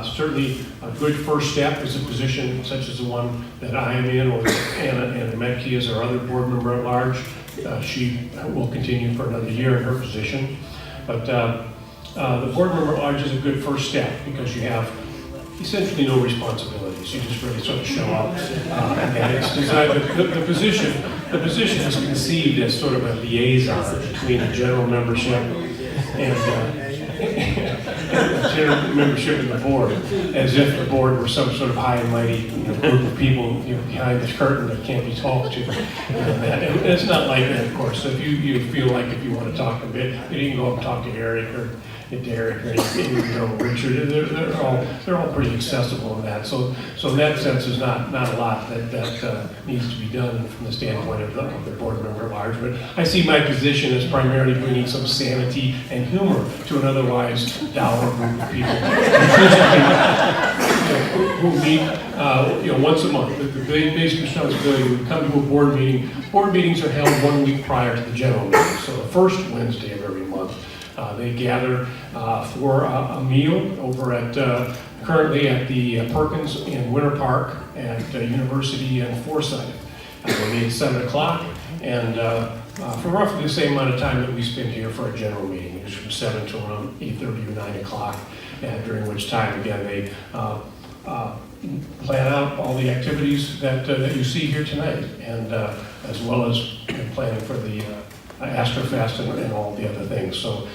Certainly a good first step is a position such as the one that I am in, or Anna Metke is our other board member at large. She will continue for another year in her position. But the board member at large is a good first step, because you have essentially no responsibilities. You just really sort of show up, and it's designed. The position is conceived as sort of a liaison between the general membership and general membership of the board, as if the board were some sort of high and mighty group of people behind this curtain that can't be talked to. And it's not like that, of course. So if you feel like if you want to talk a bit, you can go up and talk to Eric or Derek or Richard. They're all pretty accessible in that. So in that sense, there's not a lot that needs to be done from the standpoint of the board member at large. But I see my position as primarily bringing some sanity and humor to an otherwise dour group of people who meet once a month. The basic responsibility would come to a board meeting. Board meetings are held 1 week prior to the general meeting, so the first Wednesday of every month. They gather for a meal over at currently at the Perkins in Winter Park at University in Forsyth. We meet at 7 o'clock, and for roughly the same amount of time that we spend here for a general meeting, which is from 7 to around 8:30 or 9 o'clock, and during which time, again, they plan out all the activities that you see here tonight, and as well as planning for the AstroFest and all the other things. So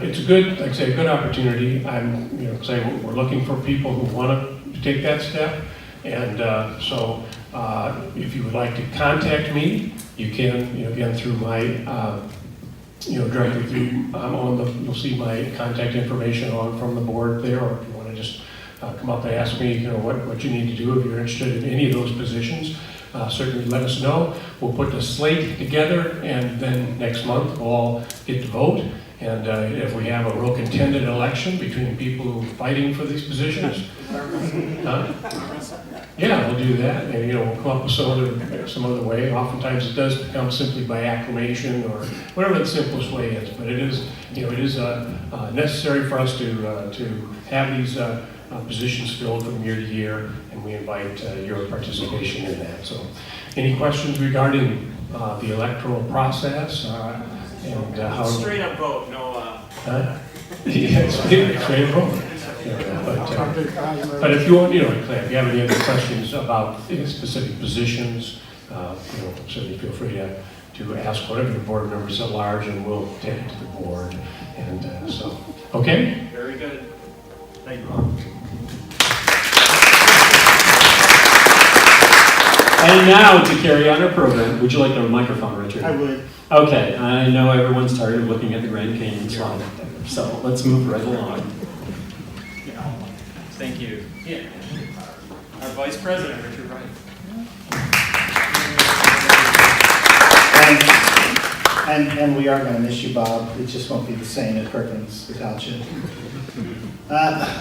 it's a good, like I say, a good opportunity. I'm saying we're looking for people who want to take that step. And so if you would like to contact me, you can, again, through my, directly through, you'll see my contact information from the board there, or if you want to just come up and ask me, what you need to do if you're interested in any of those positions. Certainly let us know. We'll put the slate together, and then next month we'll all get to vote. And if we have a real contended election between people who are fighting for these positions, yeah, we'll do that. And we'll come up with some other way. Oftentimes it does become simply by acclamation or whatever the simplest way is. But it is, necessary for us to have these positions filled from year to year, and we invite your participation in that. So, any questions regarding the electoral process and how? Straight up vote, no. Yes, straight up vote. But if you want, if you have any other questions about specific positions, certainly feel free to ask whatever the board members at large, and we'll take it to the board. And so, okay. Very good. Thank you. And now to carry on our program, would you like the microphone, Richard? I would. Okay, I know everyone's tired of looking at the Grand Canyon slide, so let's move right along. Thank you. Yeah. Our Vice President, Richard Wright. And we are going to miss you, Bob. It just won't be the same at Perkins without you.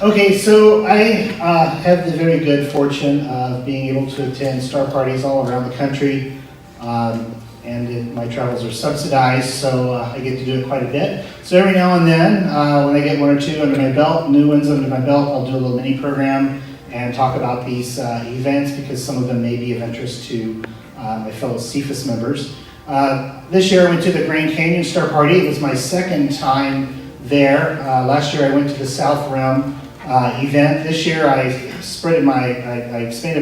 Okay, so I have the very good fortune of being able to attend star parties all around the country, and my travels are subsidized, so I get to do it quite a bit. So every now and then, when I get one or two under my belt, new ones under my belt, I'll do a little mini program and talk about these events, because some of them may be of interest to my fellow CFAS members. This year I went to the Grand Canyon Star Party. It was my second time there. Last year I went to the South Rim event. This year I expanded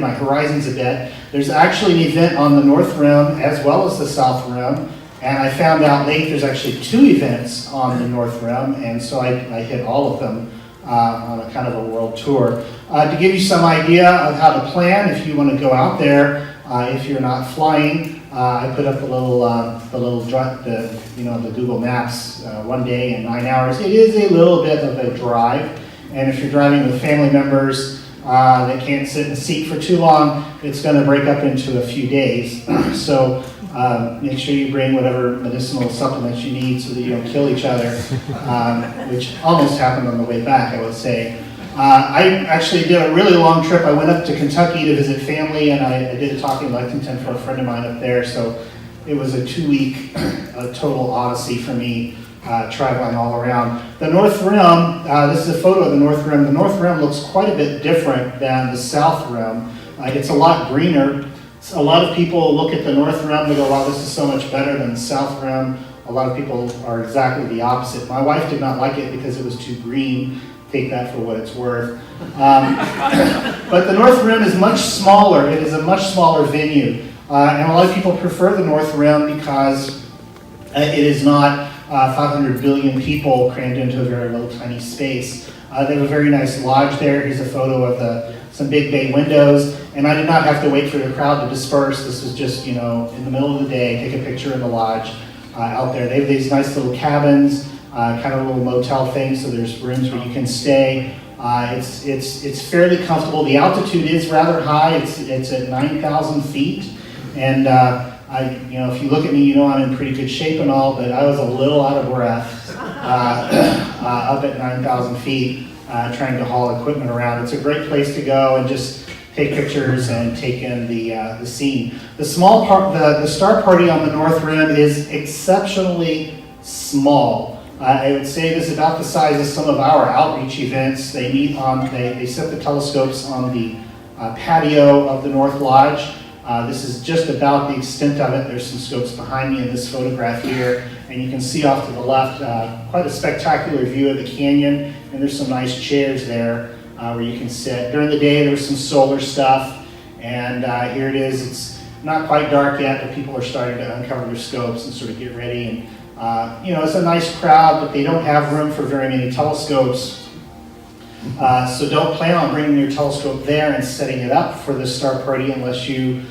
my horizons a bit. There's actually an event on the North Rim as well as the South Rim, and I found out late there's actually 2 events on the North Rim, and so I hit all of them on a kind of a world tour. To give you some idea of how to plan if you want to go out there, if you're not flying, I put up the Google Maps, 1 day and 9 hours. It is a little bit of a drive, and if you're driving with family members that can't sit in the seat for too long, it's going to break up into a few days. So make sure you bring whatever medicinal supplements you need so that you don't kill each other, which almost happened on the way back, I would say. I actually did a really long trip. I went up to Kentucky to visit family, and I did a talk in Lexington for a friend of mine up there. So it was a 2-week total odyssey for me, traveling all around. The North Rim, this is a photo of the North Rim. The North Rim looks quite a bit different than the South Rim. It's a lot greener. A lot of people look at the North Rim and go, wow, this is so much better than the South Rim. A lot of people are exactly the opposite. My wife did not like it because it was too green. Take that for what it's worth. But the North Rim is much smaller. It is a much smaller venue. And a lot of people prefer the North Rim because it is not 500 billion people crammed into a very little tiny space. They have a very nice lodge there. Here's a photo of some big bay windows. And I did not have to wait for the crowd to disperse. This was just, in the middle of the day, take a picture in the lodge out there. They have these nice little cabins. Kind of a little motel thing, so there's rooms where you can stay. It's fairly comfortable. The altitude is rather high. It's at 9,000 feet, and if you look at me, you know I'm in pretty good shape and all, but I was a little out of breath up at 9,000 feet trying to haul equipment around. It's a great place to go and just take pictures and take in the scene. The star party on the North Rim is exceptionally small. I would say this is about the size of some of our outreach events. They they set the telescopes on the patio of the North Lodge. This is just about the extent of it. There's some scopes behind me in this photograph here, and you can see off to the left quite a spectacular view of the canyon, and there's some nice chairs there where you can sit. During the day there's some solar stuff, and here it is. It's not quite dark yet, but people are starting to uncover their scopes and sort of get ready. And it's a nice crowd, but they don't have room for very many telescopes. So don't plan on bringing your telescope there and setting it up for the star party unless you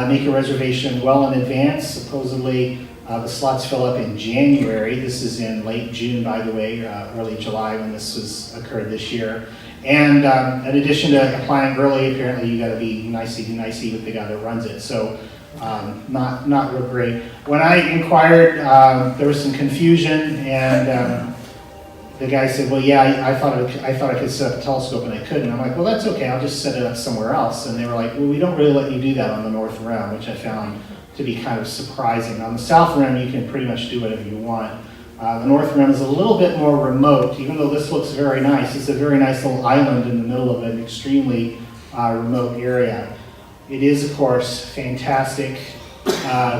make a reservation well in advance. Supposedly, the slots fill up in January. This is in late June, by the way, early July when this occurred this year. And in addition to applying early, apparently you got to be nicey with the guy that runs it. So not real great. When I inquired, there was some confusion, and the guy said, "Well, yeah, I thought I could set up a telescope, and I couldn't." I'm like, "Well, that's okay. I'll just set it up somewhere else." And they were like, "Well, we don't really let you do that on the North Rim," which I found to be kind of surprising. On the South Rim, you can pretty much do whatever you want. The North Rim is a little bit more remote, even though this looks very nice. It's a very nice little island in the middle of an extremely remote area. It is, of course, fantastic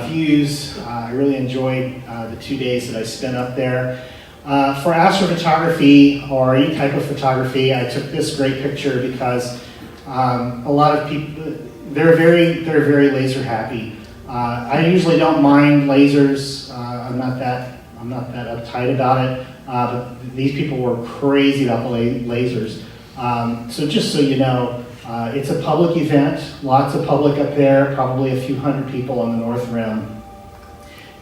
views. I really enjoyed the 2 days that I spent up there. For astrophotography or any type of photography, I took this great picture because a lot of people, they're very laser happy. I usually don't mind lasers. I'm not that uptight about it. But these people were crazy about the lasers. So just so you know, it's a public event, lots of public up there, probably a few hundred people on the North Rim,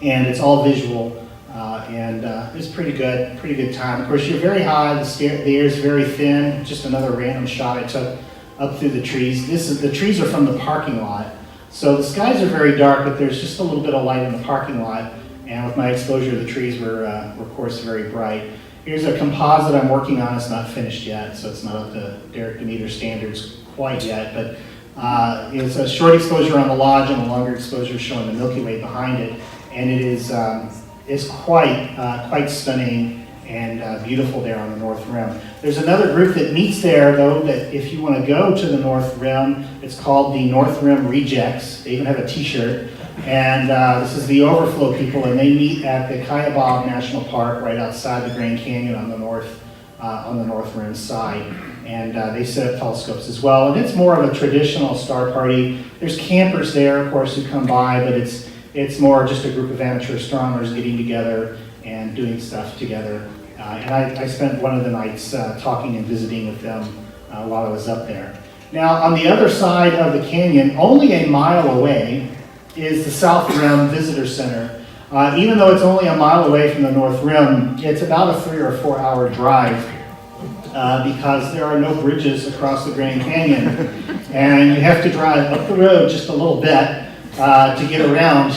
and it's all visual, and it's pretty good time. Of course, you're very high, the air is very thin. Just another random shot I took up through the trees. The trees are from the parking lot, so the skies are very dark, but there's just a little bit of light in the parking lot, and with my exposure, the trees were of course very bright. Here's a composite I'm working on. It's not finished yet, so it's not up to Derek Demeter standards quite yet, but it's a short exposure on the lodge and a longer exposure showing the Milky Way behind it, and it is quite stunning and beautiful there on the North Rim. There's another group that meets there, though, that if you want to go to the North Rim, it's called the North Rim Rejects. They even have a t-shirt, and this is the overflow people, and they meet at the Kayabob National Park right outside the Grand Canyon on the North Rim side. And they set up telescopes as well. And it's more of a traditional star party. There's campers there, of course, who come by, but it's more just a group of amateur astronomers getting together and doing stuff together. And I spent one of the nights talking and visiting with them while I was up there. Now, on the other side of the canyon, only a mile away, is the South Rim Visitor Center. Even though it's only a mile away from the North Rim, it's about a 3 or 4 hour drive. Because there are no bridges across the Grand Canyon, and you have to drive up the road just a little bit to get around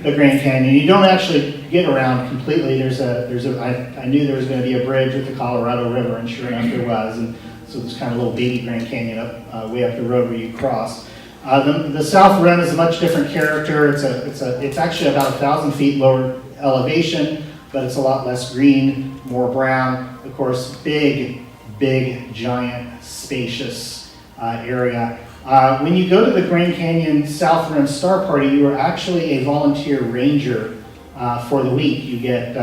the Grand Canyon. You don't actually get around completely. I knew there was going to be a bridge with the Colorado River, and sure enough there was. And so there's kind of a little baby Grand Canyon way up the road where you cross. The South Rim is a much different character. It's actually about 1,000 feet lower elevation, but it's a lot less green, more brown. Of course, big, giant, spacious area. When you go to the Grand Canyon South Rim Star Party, you are actually a volunteer ranger for the week. You get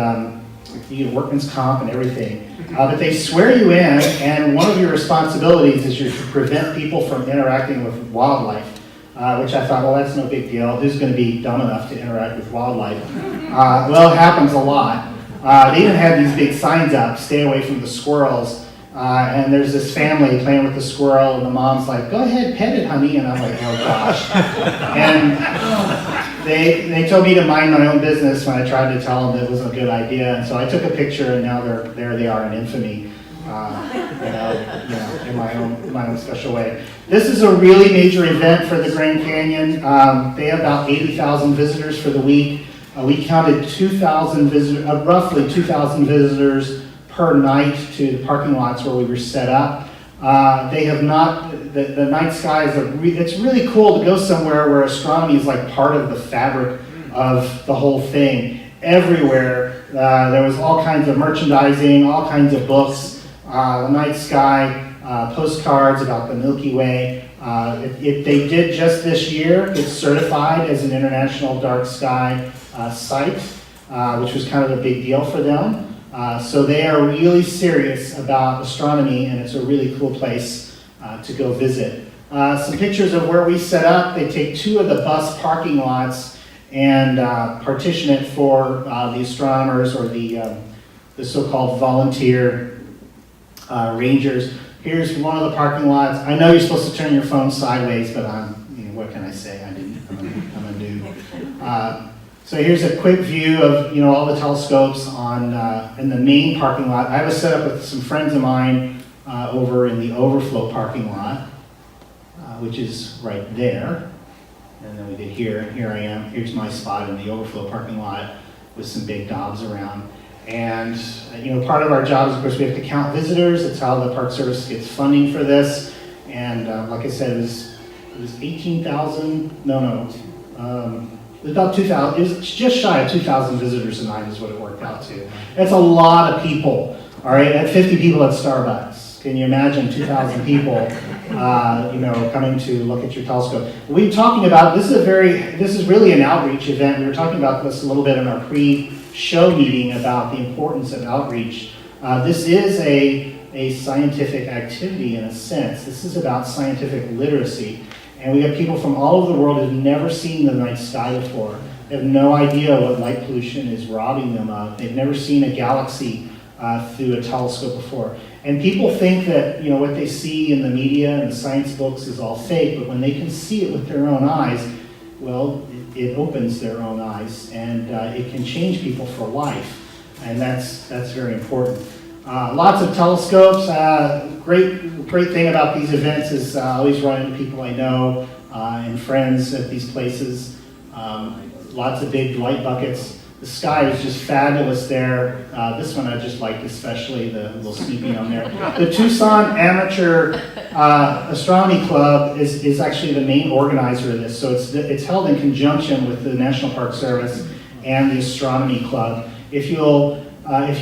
workman's comp and everything. But they swear you in, and one of your responsibilities is to prevent people from interacting with wildlife, which I thought, well, that's no big deal. Who's going to be dumb enough to interact with wildlife? Well, it happens a lot. They even had these big signs up, stay away from the squirrels. And there's this family playing with the squirrel, and the mom's like, go ahead, pet it, honey. And I'm like, oh gosh. And they told me to mind my own business when I tried to tell them that it was a good idea. And so I took a picture, and now there they are in infamy, in my own special way. This is a really major event for the Grand Canyon. They have about 80,000 visitors for the week. We counted 2,000 visitors, roughly 2,000 visitors per night to the parking lots where we were set up. They have not, the night sky is it's really cool to go somewhere where astronomy is like part of the fabric of the whole thing. Everywhere, there was all kinds of merchandising, all kinds of books, the night sky, postcards about the Milky Way. They did just this year get certified as an international dark sky site, which was kind of a big deal for them. So they are really serious about astronomy, and it's a really cool place to go visit. Some pictures of where we set up. They take 2 of the bus parking lots and partition it for the astronomers or the so-called volunteer rangers. Here's one of the parking lots. I know you're supposed to turn your phone sideways, but what can I say? I'm a noob. So here's a quick view of all the telescopes on in the main parking lot. I was set up with some friends of mine over in the overflow parking lot, which is right there. And then we did here, and here I am. Here's my spot in the overflow parking lot with some big dobs around. And part of our job is, of course, we have to count visitors. That's how the Park Service gets funding for this. And like I said, it was 18,000. About 2,000. It was just shy of 2,000 visitors a night is what it worked out to. That's a lot of people. All right, at 50 people at Starbucks. Can you imagine 2,000 people, coming to look at your telescope? We're talking about this is really an outreach event. We were talking about this a little bit in our pre-show meeting about the importance of outreach. This is a scientific activity in a sense. This is about scientific literacy. And we have people from all over the world who've never seen the night sky before. They have no idea what light pollution is robbing them of. They've never seen a galaxy through a telescope before. And people think that what they see in the media and the science books is all fake, but when they can see it with their own eyes, well, it opens their own eyes, and it can change people for life. And that's very important. Lots of telescopes. Great thing about these events is I always run into people I know and friends at these places. Lots of big light buckets. The sky is just fabulous there. This one I just liked especially, the little sneaking on there. The Tucson Amateur Astronomy Club is actually the main organizer of this. So it's held in conjunction with the National Park Service and the Astronomy Club. If you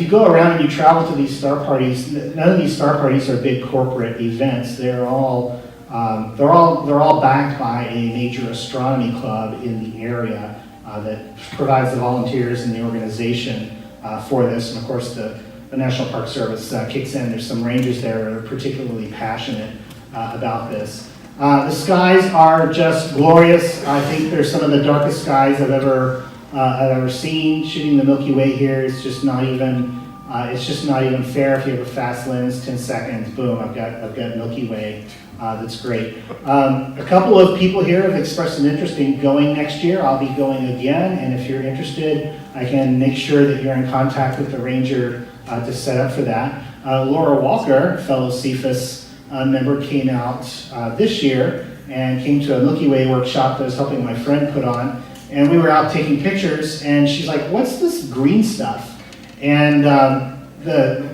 go around and you travel to these star parties, none of these star parties are big corporate events. They're all backed by a major astronomy club in the area that provides the volunteers and the organization for this. And of course, the National Park Service kicks in. There's some rangers there that are particularly passionate about this. The skies are just glorious. I think they're some of the darkest skies I've ever seen. Shooting the Milky Way here is just not even fair. If you have a fast lens, 10 seconds, boom, I've got Milky Way. That's great. A couple of people here have expressed an interest in going next year. I'll be going again, and if you're interested, I can make sure that you're in contact with the ranger to set up for that. Laura Walker, fellow CFAS member, came out this year and came to a Milky Way workshop that I was helping my friend put on. And we were out taking pictures, and she's like, "What's this green stuff?" And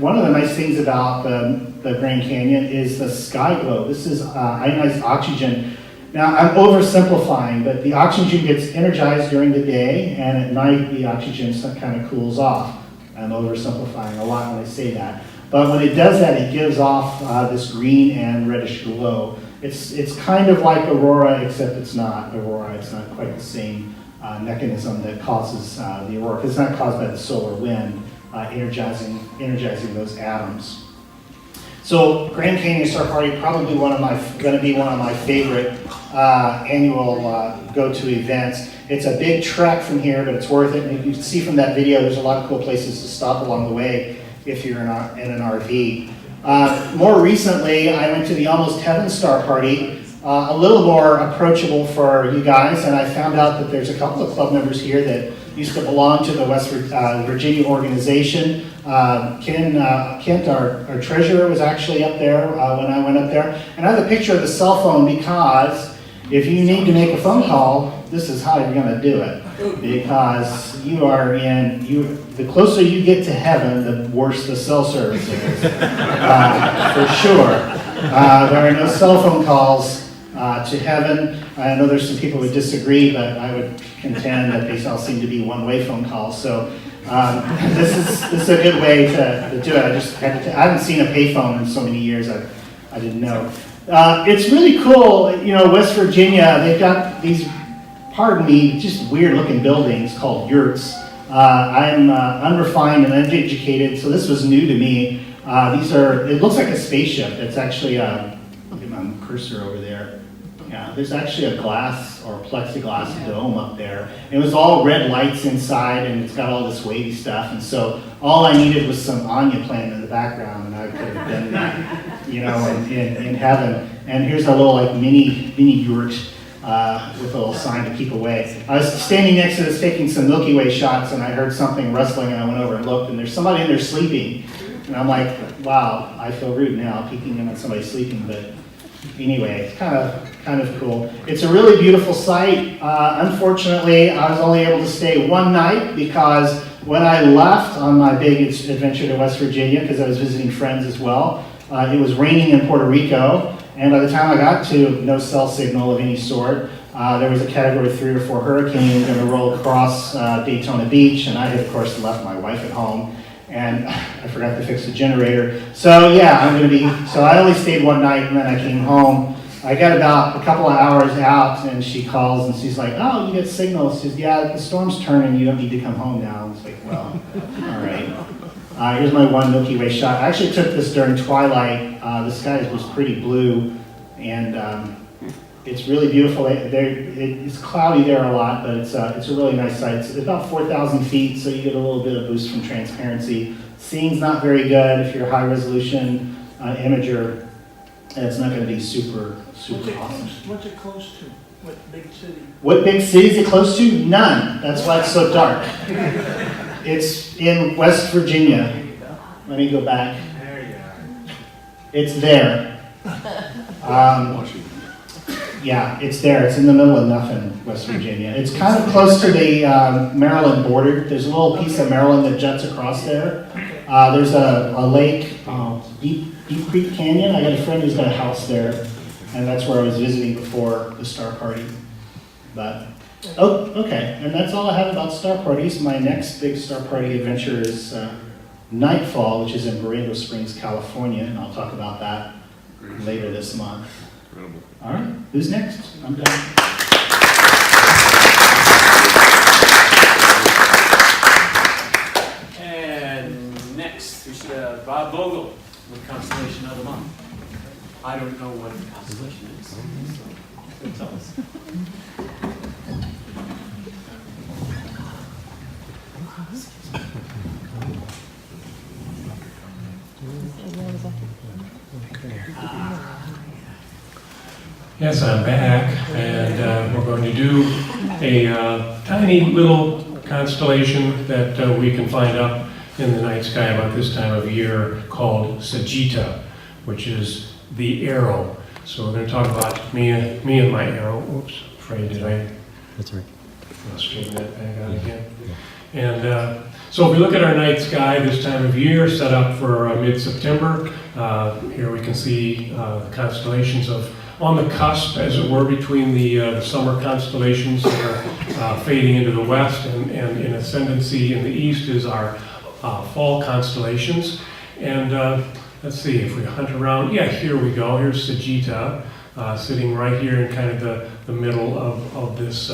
one of the nice things about the Grand Canyon is the sky glow. This is ionized oxygen. Now, I'm oversimplifying, but the oxygen gets energized during the day, and at night the oxygen kind of cools off. I'm oversimplifying a lot when I say that. But when it does that, it gives off this green and reddish glow. It's kind of like aurora, except it's not aurora. It's not quite the same mechanism that causes the aurora, because it's not caused by the solar wind energizing those atoms. So Grand Canyon Star Party, probably going to be one of my favorite annual go-to events. It's a big trek from here, but it's worth it. And you can see from that video, there's a lot of cool places to stop along the way if you're in an RV. More recently, I went to the Almost Heaven Star Party, a little more approachable for you guys, and I found out that there's a couple of club members here that used to belong to the West Virginia organization. Kent, our treasurer, was actually up there when I went up there. And I have a picture of the cell phone because if you need to make a phone call, this is how you're going to do it. Because the closer you get to heaven, the worse the cell service is, for sure. There are no cell phone calls to heaven. I know there's some people who disagree, but I would contend that these all seem to be one-way phone calls. So this is a good way to do it. I haven't seen a payphone in so many years. I didn't know. It's really cool. West Virginia, they've got these, pardon me, just weird-looking buildings called yurts. I'm unrefined and uneducated, so this was new to me. It looks like a spaceship. It's actually, look at my cursor over there. Yeah, there's actually a glass or plexiglass dome up there. It was all red lights inside, and it's got all this wavy stuff. And so all I needed was some Anya playing in the background, and I could have done that, you know, in heaven. And here's a little like mini yurt with a little sign to keep away. I was standing next to this taking some Milky Way shots, and I heard something rustling, and I went over and looked, and there's somebody in there sleeping. And I'm like, wow, I feel rude now peeking in on somebody sleeping, but anyway, it's kind of cool. It's a really beautiful site. Unfortunately, I was only able to stay one night because when I left on my big adventure to West Virginia, because I was visiting friends as well, it was raining in Puerto Rico, and by the time I got to no cell signal of any sort, there was a Category 3 or 4 hurricane going to roll across Daytona Beach, and I had, of course, left my wife at home. And I forgot to fix the generator. So yeah, so I only stayed one night, and then I came home. I got about a couple of hours out, and she calls, and she's like, oh, you get signal. She says, yeah, the storm's turning, you don't need to come home now. It's like, well, all right. Here's my one Milky Way shot. I actually took this during twilight. The sky was pretty blue, and it's really beautiful. It's cloudy there a lot, but it's a really nice site. It's about 4,000 feet, so you get a little bit of boost from transparency. Seeing's not very good if you're a high-resolution imager. It's not going to be super awesome. What's it close to? What big city? What big city is it close to? None. That's why it's so dark. It's in West Virginia. Let me go back. There you are. It's there. Yeah, it's there. It's in the middle of nothing, West Virginia. It's kind of close to the Maryland border. There's a little piece of Maryland that juts across there. There's a lake, Deep Creek Canyon. I got a friend who's got a house there, and that's where I was visiting before the Star Party. But, oh, okay. And that's all I have about Star Parties. My next big Star Party adventure is Nightfall, which is in Borrego Springs, California, and I'll talk about that later this month. All right, who's next? I'm done. And next, we should have Bob Vogel with Constellation of the Month. I don't know what the constellation is, so tell us. Yes, I'm back, and we're going to do a tiny little constellation that we can find up in the night sky about this time of year called Sagitta, which is the arrow. So we're going to talk about me and my arrow. Oops, afraid did I? That's right. I'll straighten that back out again. And so if we look at our night sky this time of year, set up for mid-September, here we can see the constellations on the cusp, as it were, between the summer constellations that are fading into the west, and in ascendancy in the east is our fall constellations. And let's see, if we hunt around, yeah, here we go. Here's Sagitta, sitting right here in kind of the middle of this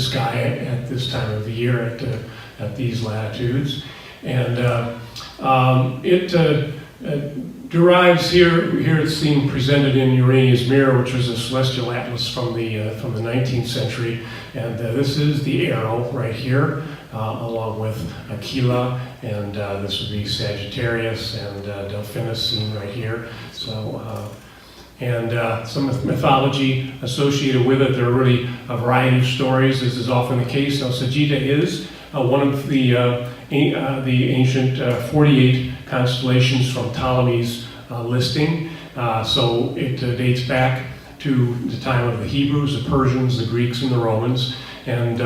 sky at this time of the year at these latitudes. And it derives here it's seen presented in Urania's Mirror, which was a celestial atlas from the 19th century, and this is the arrow right here, along with Aquila, and this would be Sagittarius and Delphinus seen right here. So and some mythology associated with it. There are really a variety of stories, as is often the case. Now, Sagitta is one of the ancient 48 constellations from Ptolemy's listing. So it dates back to the time of the Hebrews, the Persians, the Greeks, and the Romans. And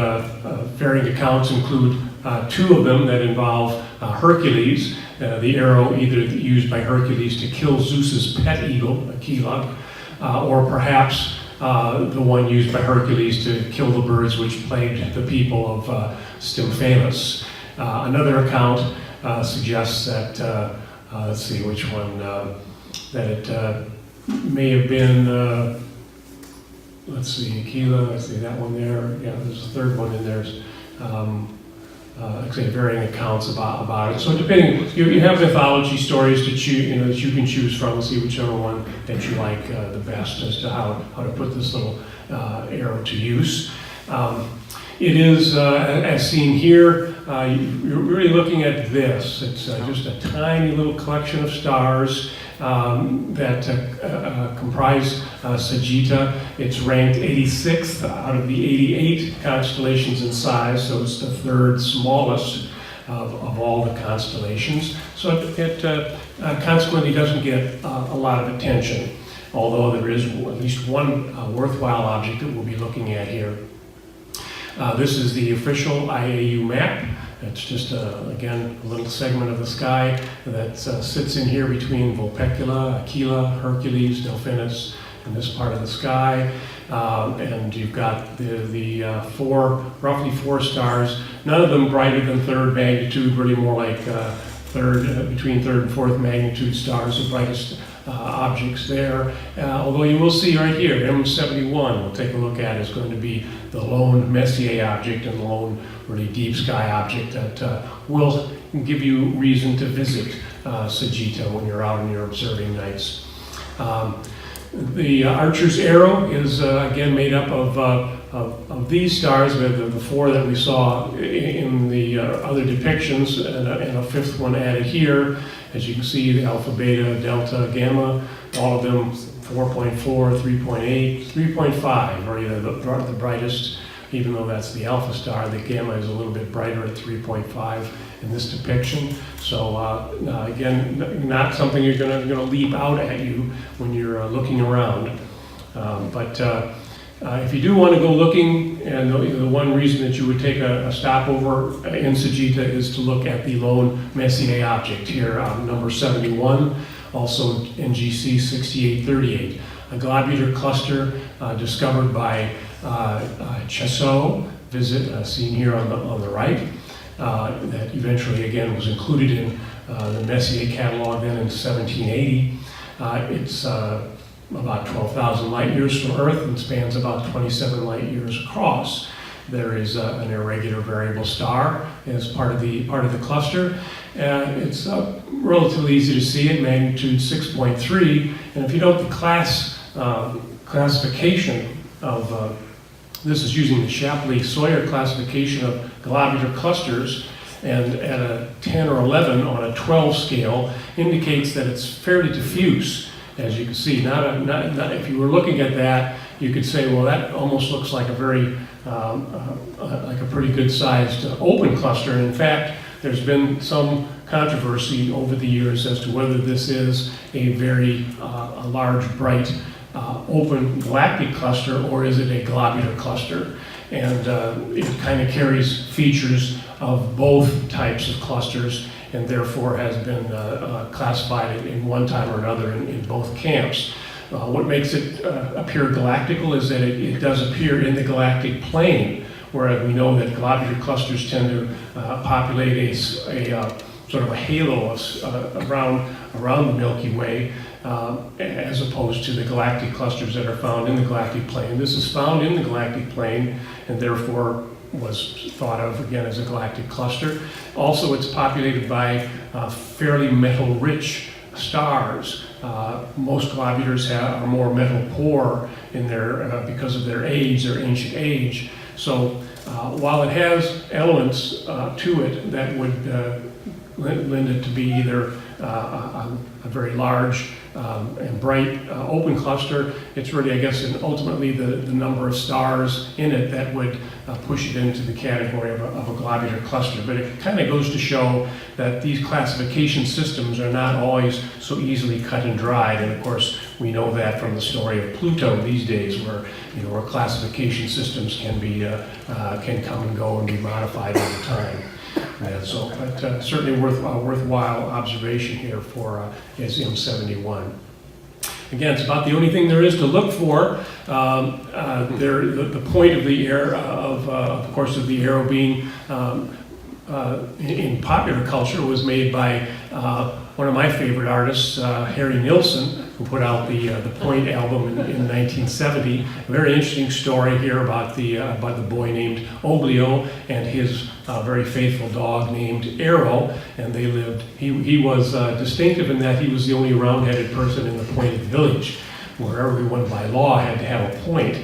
varying accounts include two of them that involve Hercules, the arrow either used by Hercules to kill Zeus's pet eagle, Aquila, or perhaps the one used by Hercules to kill the birds which plagued the people of Stymphalos. Another account suggests that, let's see which one, that it may have been, let's see, Aquila, let's see that one there, yeah, there's a third one in there. like I say, varying accounts about it. So depending, you have mythology stories to choose, that you can choose from and see whichever one that you like the best as to how to put this little arrow to use. It is, as seen here, you're really looking at this. It's just a tiny little collection of stars that comprise Sagitta. It's ranked 86th out of the 88 constellations in size, so it's the third smallest of all the constellations. So it consequently doesn't get a lot of attention, although there is at least one worthwhile object that we'll be looking at here. This is the official IAU map. It's just, again, a little segment of the sky that sits in here between Vulpecula, Aquila, Hercules, Delphinus, and this part of the sky. And you've got the roughly four stars, none of them brighter than third magnitude, really more like between third and fourth magnitude stars, the brightest objects there. Although you will see right here, M71, we'll take a look at, is going to be the lone Messier object and the lone really deep sky object that will give you reason to visit Sagitta when you're out on your observing nights. The Archer's Arrow is again made up of these stars, the four that we saw in the other depictions, and a fifth one added here. As you can see, the Alpha, Beta, Delta, Gamma, all of them 4.4, 3.8, 3.5 are either the brightest, even though that's the Alpha star. The Gamma is a little bit brighter at 3.5 in this depiction. So again, not something you're going to leap out at you when you're looking around. If you do want to go looking, and the one reason that you would take a stopover in Sagitta is to look at the lone Messier object here, number 71, also NGC 6838, a globular cluster discovered by Chasseau, seen here on the right, that eventually again was included in the Messier catalog then in 1780. It's about 12,000 light years from Earth and spans about 27 light years across. There is an irregular variable star as part of the cluster. It's relatively easy to see it, magnitude 6.3. And if you note the classification of this is using the Shapley-Sawyer classification of globular clusters, and at a 10 or 11 on a 12 scale indicates that it's fairly diffuse. As you can see, if you were looking at that, you could say, well, that almost looks like a very, like a pretty good-sized open cluster. And in fact, there's been some controversy over the years as to whether this is a very a large, bright, open galactic cluster, or is it a globular cluster? And it kind of carries features of both types of clusters, and therefore has been classified in one time or another in both camps. What makes it appear galactical is that it does appear in the galactic plane, where we know that globular clusters tend to populate a sort of a halo around the Milky Way, as opposed to the galactic clusters that are found in the galactic plane. This is found in the galactic plane, and therefore was thought of again as a galactic cluster. Also, it's populated by fairly metal-rich stars. Most globulars are more metal poor in their because of their age, their ancient age. So while it has elements to it that would lend it to be either a very large and bright open cluster, it's really, I guess, ultimately the number of stars in it that would push it into the category of a globular cluster. But it kind of goes to show that these classification systems are not always so easily cut and dried. And of course, we know that from the story of Pluto these days, where classification systems can come and go and be modified over time. But certainly a worthwhile observation here for is M71. Again, it's about the only thing there is to look for. The point of the arrow, of course, of the arrow being in popular culture, was made by one of my favorite artists, Harry Nilsson, who put out the Point album in 1970. A very interesting story here about the boy named Oblio and his very faithful dog named Arrow, and they lived. He was distinctive in that he was the only round-headed person in the Point village, where everyone by law had to have a point.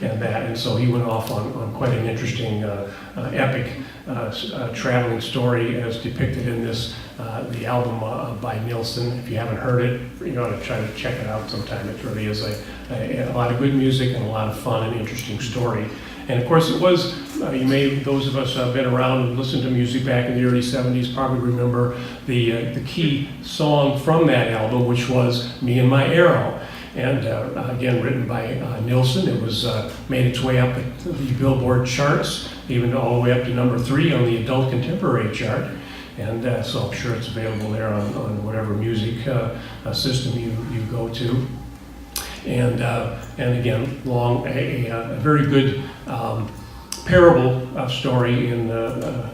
And so he went off on quite an interesting, epic traveling story as depicted in this, the album by Nilsson. If you haven't heard it, you ought to try to check it out sometime. It really is a lot of good music and a lot of fun and interesting story. And of course it was, those of us who have been around and listened to music back in the early 70s probably remember the key song from that album, which was Me and My Arrow. And again, written by Nilsson. It was made its way up the Billboard charts, even all the way up to number 3 on the adult contemporary chart. And so I'm sure it's available there on whatever music system you go to. And again, a very good parable story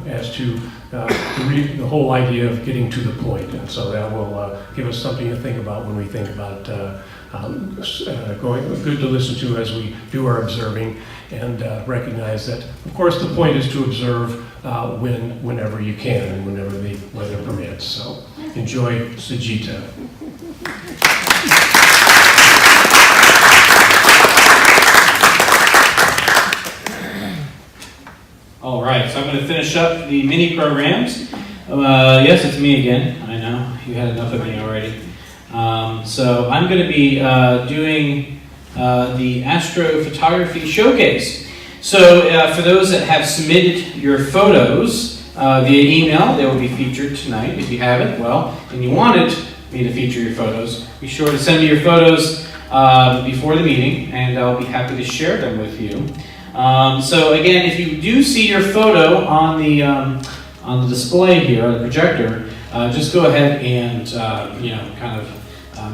as to the whole idea of getting to the point. And so that will give us something to think about when we think about good to listen to as we do our observing, and recognize that, of course, the point is to observe whenever you can and whenever the weather permits. So enjoy Sajita. All right, so I'm going to finish up the mini programs. Yes, it's me again. I know you had enough of me already. So I'm going to be doing the Astrophotography Showcase. So for those that have submitted your photos via email, they will be featured tonight. If you haven't, well, and you wanted me to feature your photos, be sure to send me your photos before the meeting, and I'll be happy to share them with you. So again, if you do see your photo on the display here, on the projector, just go ahead and kind of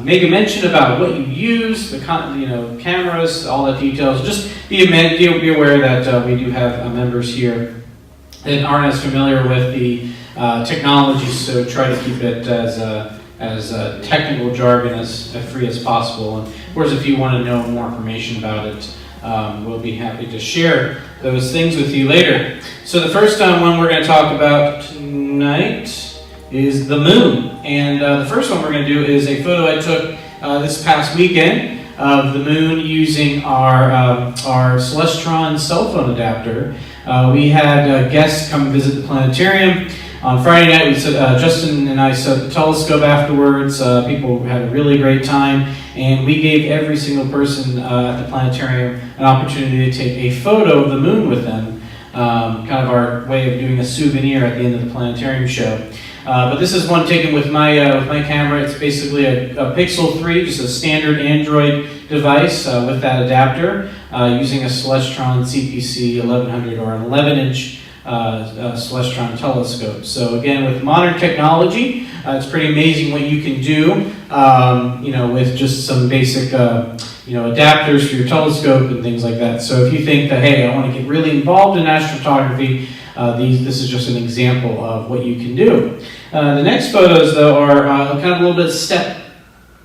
make a mention about what you use, the cameras, all the details. Just be aware that we do have members here that aren't as familiar with the technology, so try to keep it as technical jargon as free as possible. And of course, if you want to know more information about it, we'll be happy to share those things with you later. So the first one we're going to talk about tonight is the moon. And the first one we're going to do is a photo I took this past weekend of the moon using our Celestron cell phone adapter. We had guests come visit the planetarium. On Friday night, Justin and I set the telescope afterwards. People had a really great time, and we gave every single person at the planetarium an opportunity to take a photo of the moon with them, kind of our way of doing a souvenir at the end of the planetarium show. But this is one taken with my camera. It's basically a Pixel 3, just a standard Android device with that adapter, using a Celestron CPC 1100 or an 11-inch Celestron telescope. So again, with modern technology, it's pretty amazing what you can do, with just some basic, adapters for your telescope and things like that. So if you think that, hey, I want to get really involved in astrophotography, this is just an example of what you can do. The next photos, though, are kind of a little bit step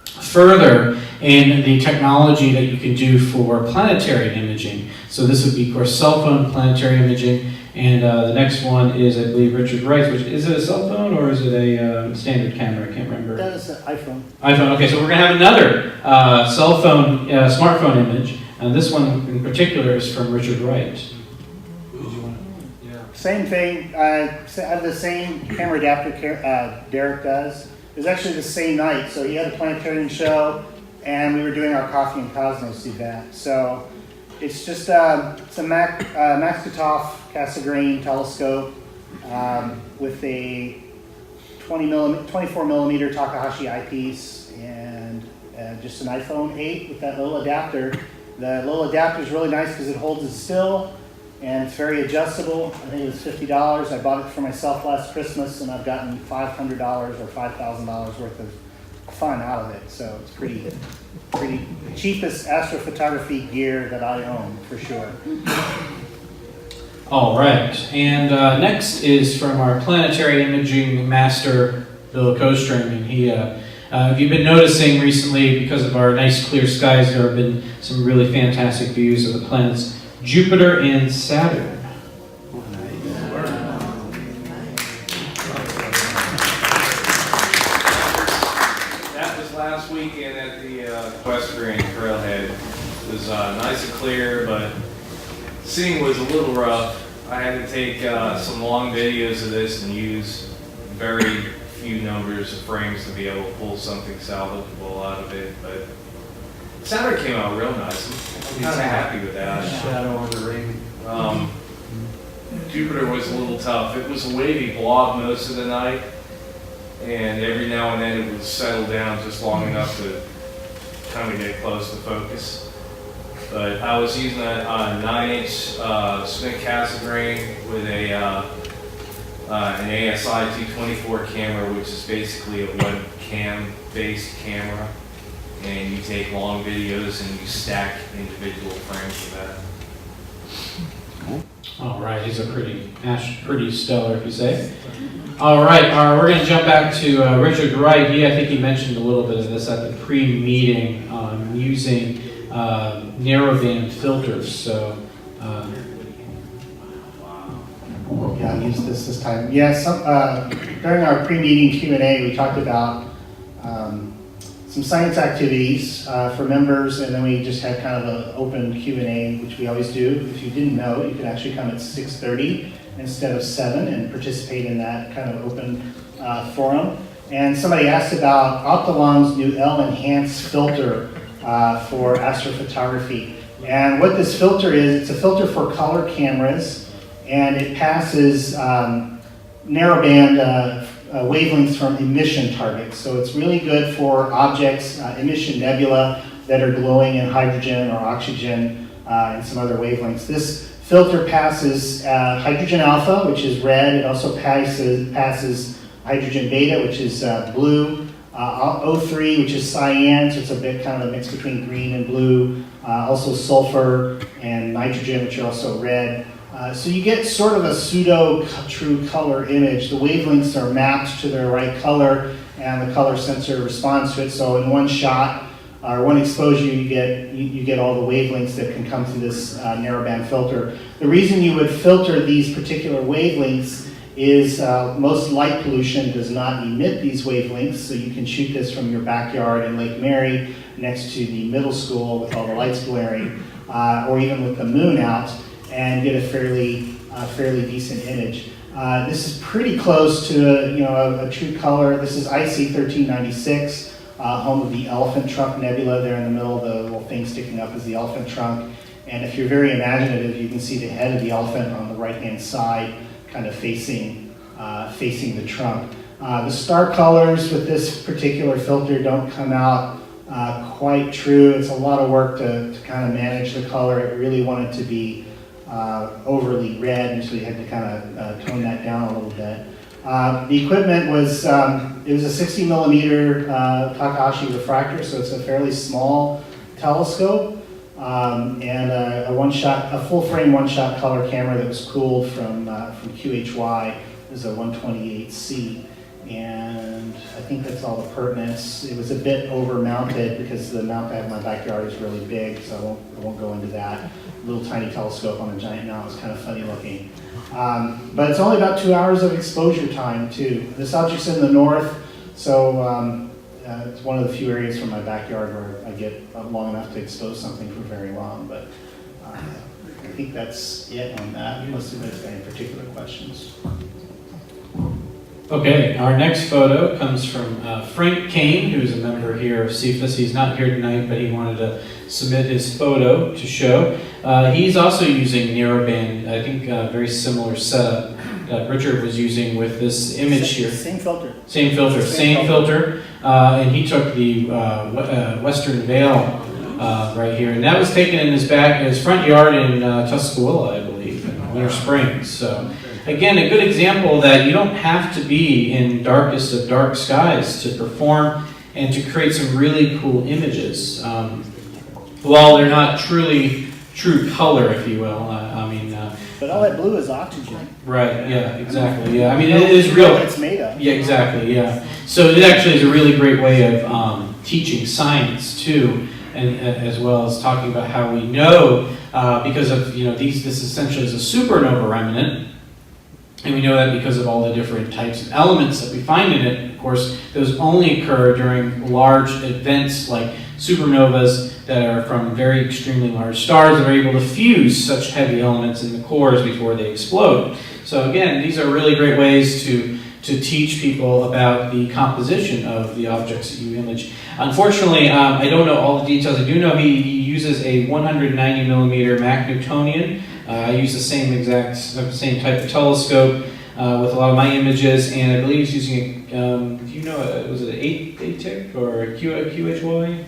further in the technology that you can do for planetary imaging. So this would be, of course, cell phone planetary imaging. And the next one is, I believe, Richard Wright. Which is it a cell phone or is it a standard camera? I can't remember. That is an iPhone. iPhone. Okay, so we're going to have another cell phone, smartphone image. And this one in particular is from Richard Wright. Same thing. I have the same camera adapter Derek does. It was actually the same night. So he had a planetarium show, and we were doing our Coffee and Cosmos event. So it's just it's a Max Katoff Cassegrain telescope with a 24 millimeter Takahashi eyepiece and just an iPhone 8 with that little adapter. The little adapter is really nice because it holds it still and it's very adjustable. I think it was $50. I bought it for myself last Christmas, and I've gotten $500 or $5,000 worth of fun out of it. So it's pretty cheapest astrophotography gear that I own, for sure. All right, and next is from our planetary imaging master, Bill Kostrom, and he If you've been noticing recently, because of our nice clear skies, there have been some really fantastic views of the planets Jupiter and Saturn. That was last weekend at the equestrian trailhead. It was nice and clear, but seeing was a little rough. I had to take some long videos of this and use very few numbers of frames to be able to pull something salvageable out of it. But Saturn came out real nice. I'm kind of happy with that. Shadow on the ring. Jupiter was a little tough. It was a wavy blob most of the night, and every now and then it would settle down just long enough to kind of get close to focus. But I was using a 9-inch Smith Cassegrain with an ASI 224 camera, which is basically a webcam-based camera. And you take long videos and you stack individual frames of that. All right, these are pretty stellar, if you say. All right, we're going to jump back to Richard Wright. I think he mentioned a little bit of this at the pre-meeting on using narrowband filters. So, yeah, I'll use this time. Yeah, during our pre-meeting Q&A, we talked about some science activities for members, and then we just had kind of an open Q&A, which we always do. If you didn't know, you could actually come at 6:30 instead of 7 and participate in that kind of open forum. And somebody asked about Optilong's new L-Enhance filter for astrophotography. And what this filter is, it's a filter for color cameras, and it passes narrowband wavelengths from emission targets. So it's really good for objects, emission nebula that are glowing in hydrogen or oxygen and some other wavelengths. This filter passes hydrogen alpha, which is red. It also passes hydrogen beta, which is blue. O3, which is cyan, so it's a bit kind of a mix between green and blue. Also sulfur and nitrogen, which are also red. So you get sort of a pseudo-true color image. The wavelengths are mapped to their right color, and the color sensor responds to it. So in one shot, or one exposure, you get all the wavelengths that can come through this narrowband filter. The reason you would filter these particular wavelengths is most light pollution does not emit these wavelengths, so you can shoot this from your backyard in Lake Mary next to the middle school with all the lights glaring, or even with the moon out, and get a fairly decent image. This is pretty close to a true color. This is IC 1396, home of the Elephant Trunk Nebula there in the middle. The little thing sticking up is the elephant trunk. And if you're very imaginative, you can see the head of the elephant on the right-hand side, kind of facing the trunk. The star colors with this particular filter don't come out quite true. It's a lot of work to kind of manage the color. It really wanted to be overly red, and so you had to kind of tone that down a little bit. The equipment was, it was a 60 millimeter Takahashi refractor, so it's a fairly small telescope, and a full frame one-shot color camera that was cooled from QHY. It was a 128C, and I think that's all the pertinence. It was a bit over-mounted because the mount I have in my backyard is really big, so I won't go into that. Little tiny telescope on a giant mount was kind of funny looking. But it's only about 2 hours of exposure time too. This object's in the north, so it's one of the few areas from my backyard where I get long enough to expose something for very long. But I think that's it on that, unless you guys got any particular questions. Okay, our next photo comes from Frank Kane, who's a member here of CFAS. He's not here tonight, but he wanted to submit his photo to show. He's also using narrowband, I think very similar setup that Richard was using with this image here. Same filter. Same filter. And he took the Western Vale right here. And that was taken in his front yard in Tuscaloosa, I believe, in Winter Springs. So again, a good example that you don't have to be in darkest of dark skies to perform and to create some really cool images. While they're not truly true color, if you will. But all that blue is oxygen. Right, yeah, exactly, yeah. I mean, it is real. What it's made of. Yeah, exactly, yeah. So it actually is a really great way of teaching science too, and as well as talking about how we know, because of, this essentially is a supernova remnant, and we know that because of all the different types of elements that we find in it. Of course, those only occur during large events like supernovas that are from very extremely large stars that are able to fuse such heavy elements in the cores before they explode. So again, these are really great ways to teach people about the composition of the objects that you image. Unfortunately, I don't know all the details. I do know he uses a 190 millimeter Mac Newtonian. I use the same type of telescope with a lot of my images, and I believe he's using was it an 8 tick or a QHY?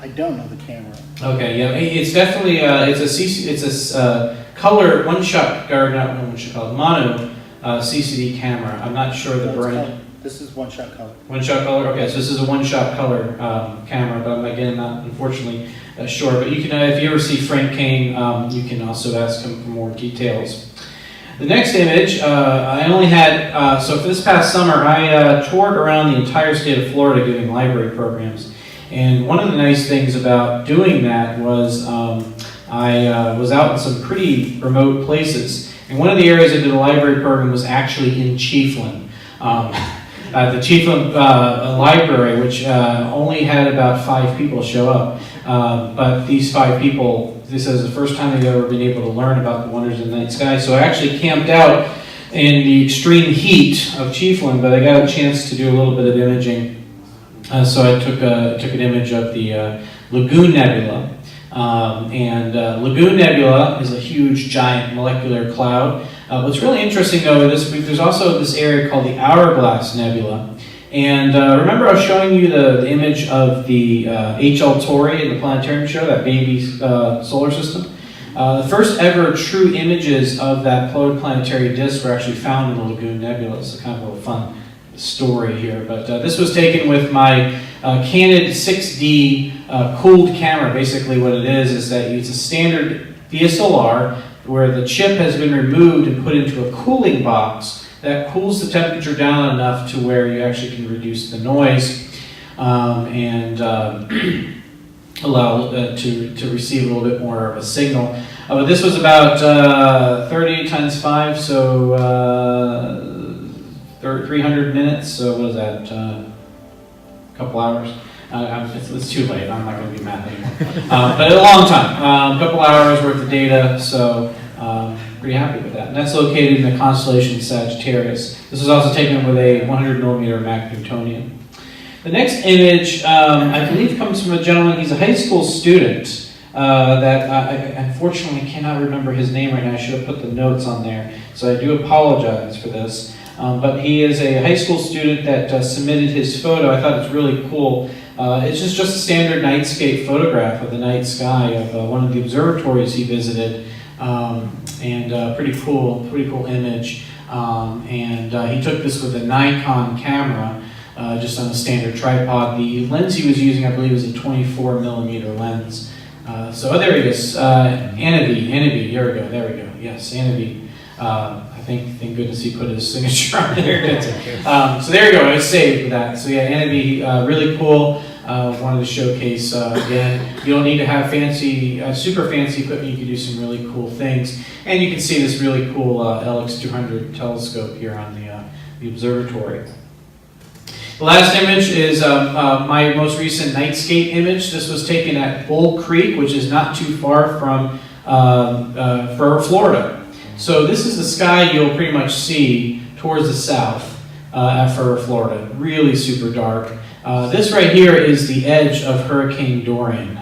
I don't know the camera. Okay, yeah, it's definitely it's a color one-shot, or not one-shot color, mono CCD camera. I'm not sure the brand. This is one-shot color. One-shot color. Okay, so this is a one-shot color camera, but I'm again not unfortunately sure. But you can, if you ever see Frank Kane, you can also ask him for more details. The next image, I only had, so for this past summer, I toured around the entire state of Florida giving library programs. And one of the nice things about doing that was I was out in some pretty remote places. And one of the areas I did a library program was actually in Chiefland. The Chiefland library, which only had about 5 people show up. But these 5 people, this is the first time they've ever been able to learn about the wonders of the night sky. So I actually camped out in the extreme heat of Chiefland, but I got a chance to do a little bit of imaging. So I took an image of the Lagoon Nebula. Lagoon Nebula is a huge, giant molecular cloud. What's really interesting, though, is there's also this area called the Hourglass Nebula. And remember I was showing you the image of the H.L. Torrey in the planetarium show, that baby solar system? The first ever true images of that planetary disk were actually found in the Lagoon Nebula. It's kind of a fun story here. But this was taken with my Canon 6D cooled camera. Basically what it is that it's a standard DSLR where the chip has been removed and put into a cooling box that cools the temperature down enough to where you actually can reduce the noise and allow to receive a little bit more of a signal. But this was about 30 times 5, so 300 minutes, so what is that, a couple hours? It's too late, I'm not going to do math anymore. But a long time, a couple hours worth of data, so pretty happy with that. And that's located in the constellation Sagittarius. This was also taken with a 100 millimeter Mac Newtonian. The next image, I believe, comes from a gentleman. He's a high school student that I unfortunately cannot remember his name right now. I should have put the notes on there, so I do apologize for this. But he is a high school student that submitted his photo. I thought it's really cool. It's just a standard nightscape photograph of the night sky of one of the observatories he visited. Pretty cool image. He took this with a Nikon camera, just on a standard tripod. The lens he was using, I believe, was a 24 millimeter lens. There he is, Anabi, there we go, yes, Anabi. I think, thank goodness he put his signature on there. So there you go, I was saved with that. So yeah, Anabi, really cool. Wanted to showcase, again, you don't need to have super fancy equipment, you can do some really cool things. And you can see this really cool LX200 telescope here on the observatory. The last image is my most recent nightscape image. This was taken at Bull Creek, which is not too far from Florida. So this is the sky you'll pretty much see towards the south at Florida. Really super dark. This right here is the edge of Hurricane Dorian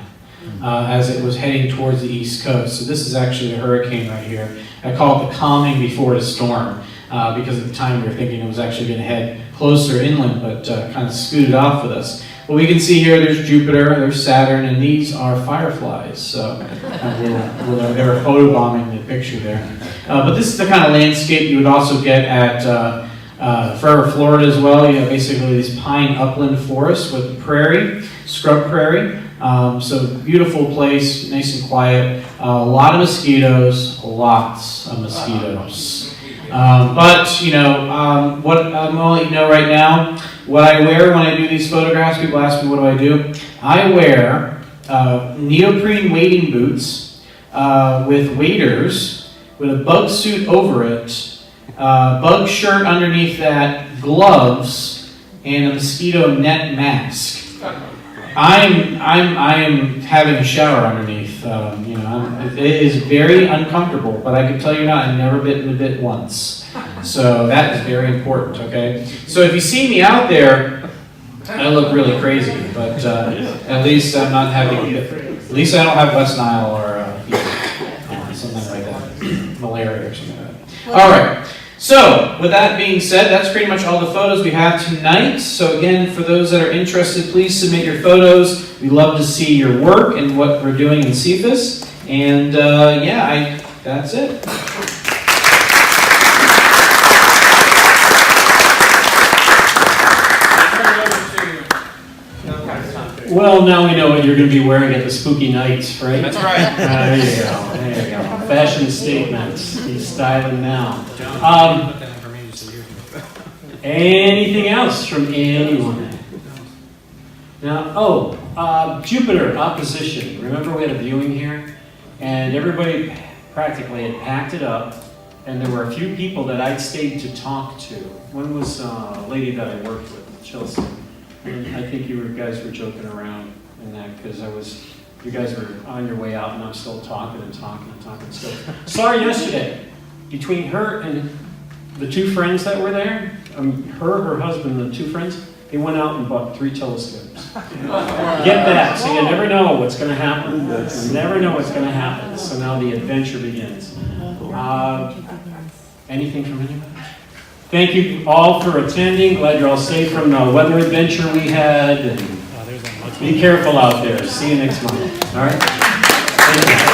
as it was heading towards the east coast. So this is actually the hurricane right here. I call it the calming before the storm because at the time we were thinking it was actually going to head closer inland, but kind of scooted off with us. Well, we can see here there's Jupiter, there's Saturn, and these are fireflies. So they were photobombing the picture there. But this is the kind of landscape you would also get at Florida as well. You have basically these pine upland forests with prairie, scrub prairie, So beautiful place, nice and quiet. A lot of mosquitoes, lots of mosquitoes. But you know, what I'm gonna let you know right now, what I wear when I do these photographs, people ask me what do I do. I wear neoprene wading boots with waders, with a bug suit over it, bug shirt underneath that, gloves, and a mosquito net mask. I am having a shower underneath. You know, it is very uncomfortable, but I can tell you now, I've never bitten a bit once. So that is very important. Okay. So if you see me out there, I look really crazy, but at least I'm not having. At least I don't have West Nile or something like that, malaria or something like that. All right. So, with that being said, that's pretty much all the photos we have tonight. So again, for those that are interested, please submit your photos. We love to see your work and what we're doing in CFAS. And yeah, that's it. Well, now we know what you're going to be wearing at the spooky nights, right? That's right. There you go. There you go. Fashion statements. He's styling now. Anything else from anyone? Now, Jupiter opposition. Remember we had a viewing here, and everybody practically had packed it up, and there were a few people that I'd stayed to talk to. One was a lady that I worked with, Chelsea. And I think you guys were joking around in that because you guys were on your way out, and I'm still talking and talking and talking. So saw her yesterday. Between her and the two friends that were there, her husband, the two friends, they went out and bought 3 telescopes. Get that, so you never know what's going to happen. You never know what's going to happen. So now the adventure begins. Anything from anyone? Thank you all for attending. Glad you're all safe from the weather adventure we had. And be careful out there. See you next month. All right? Thank you.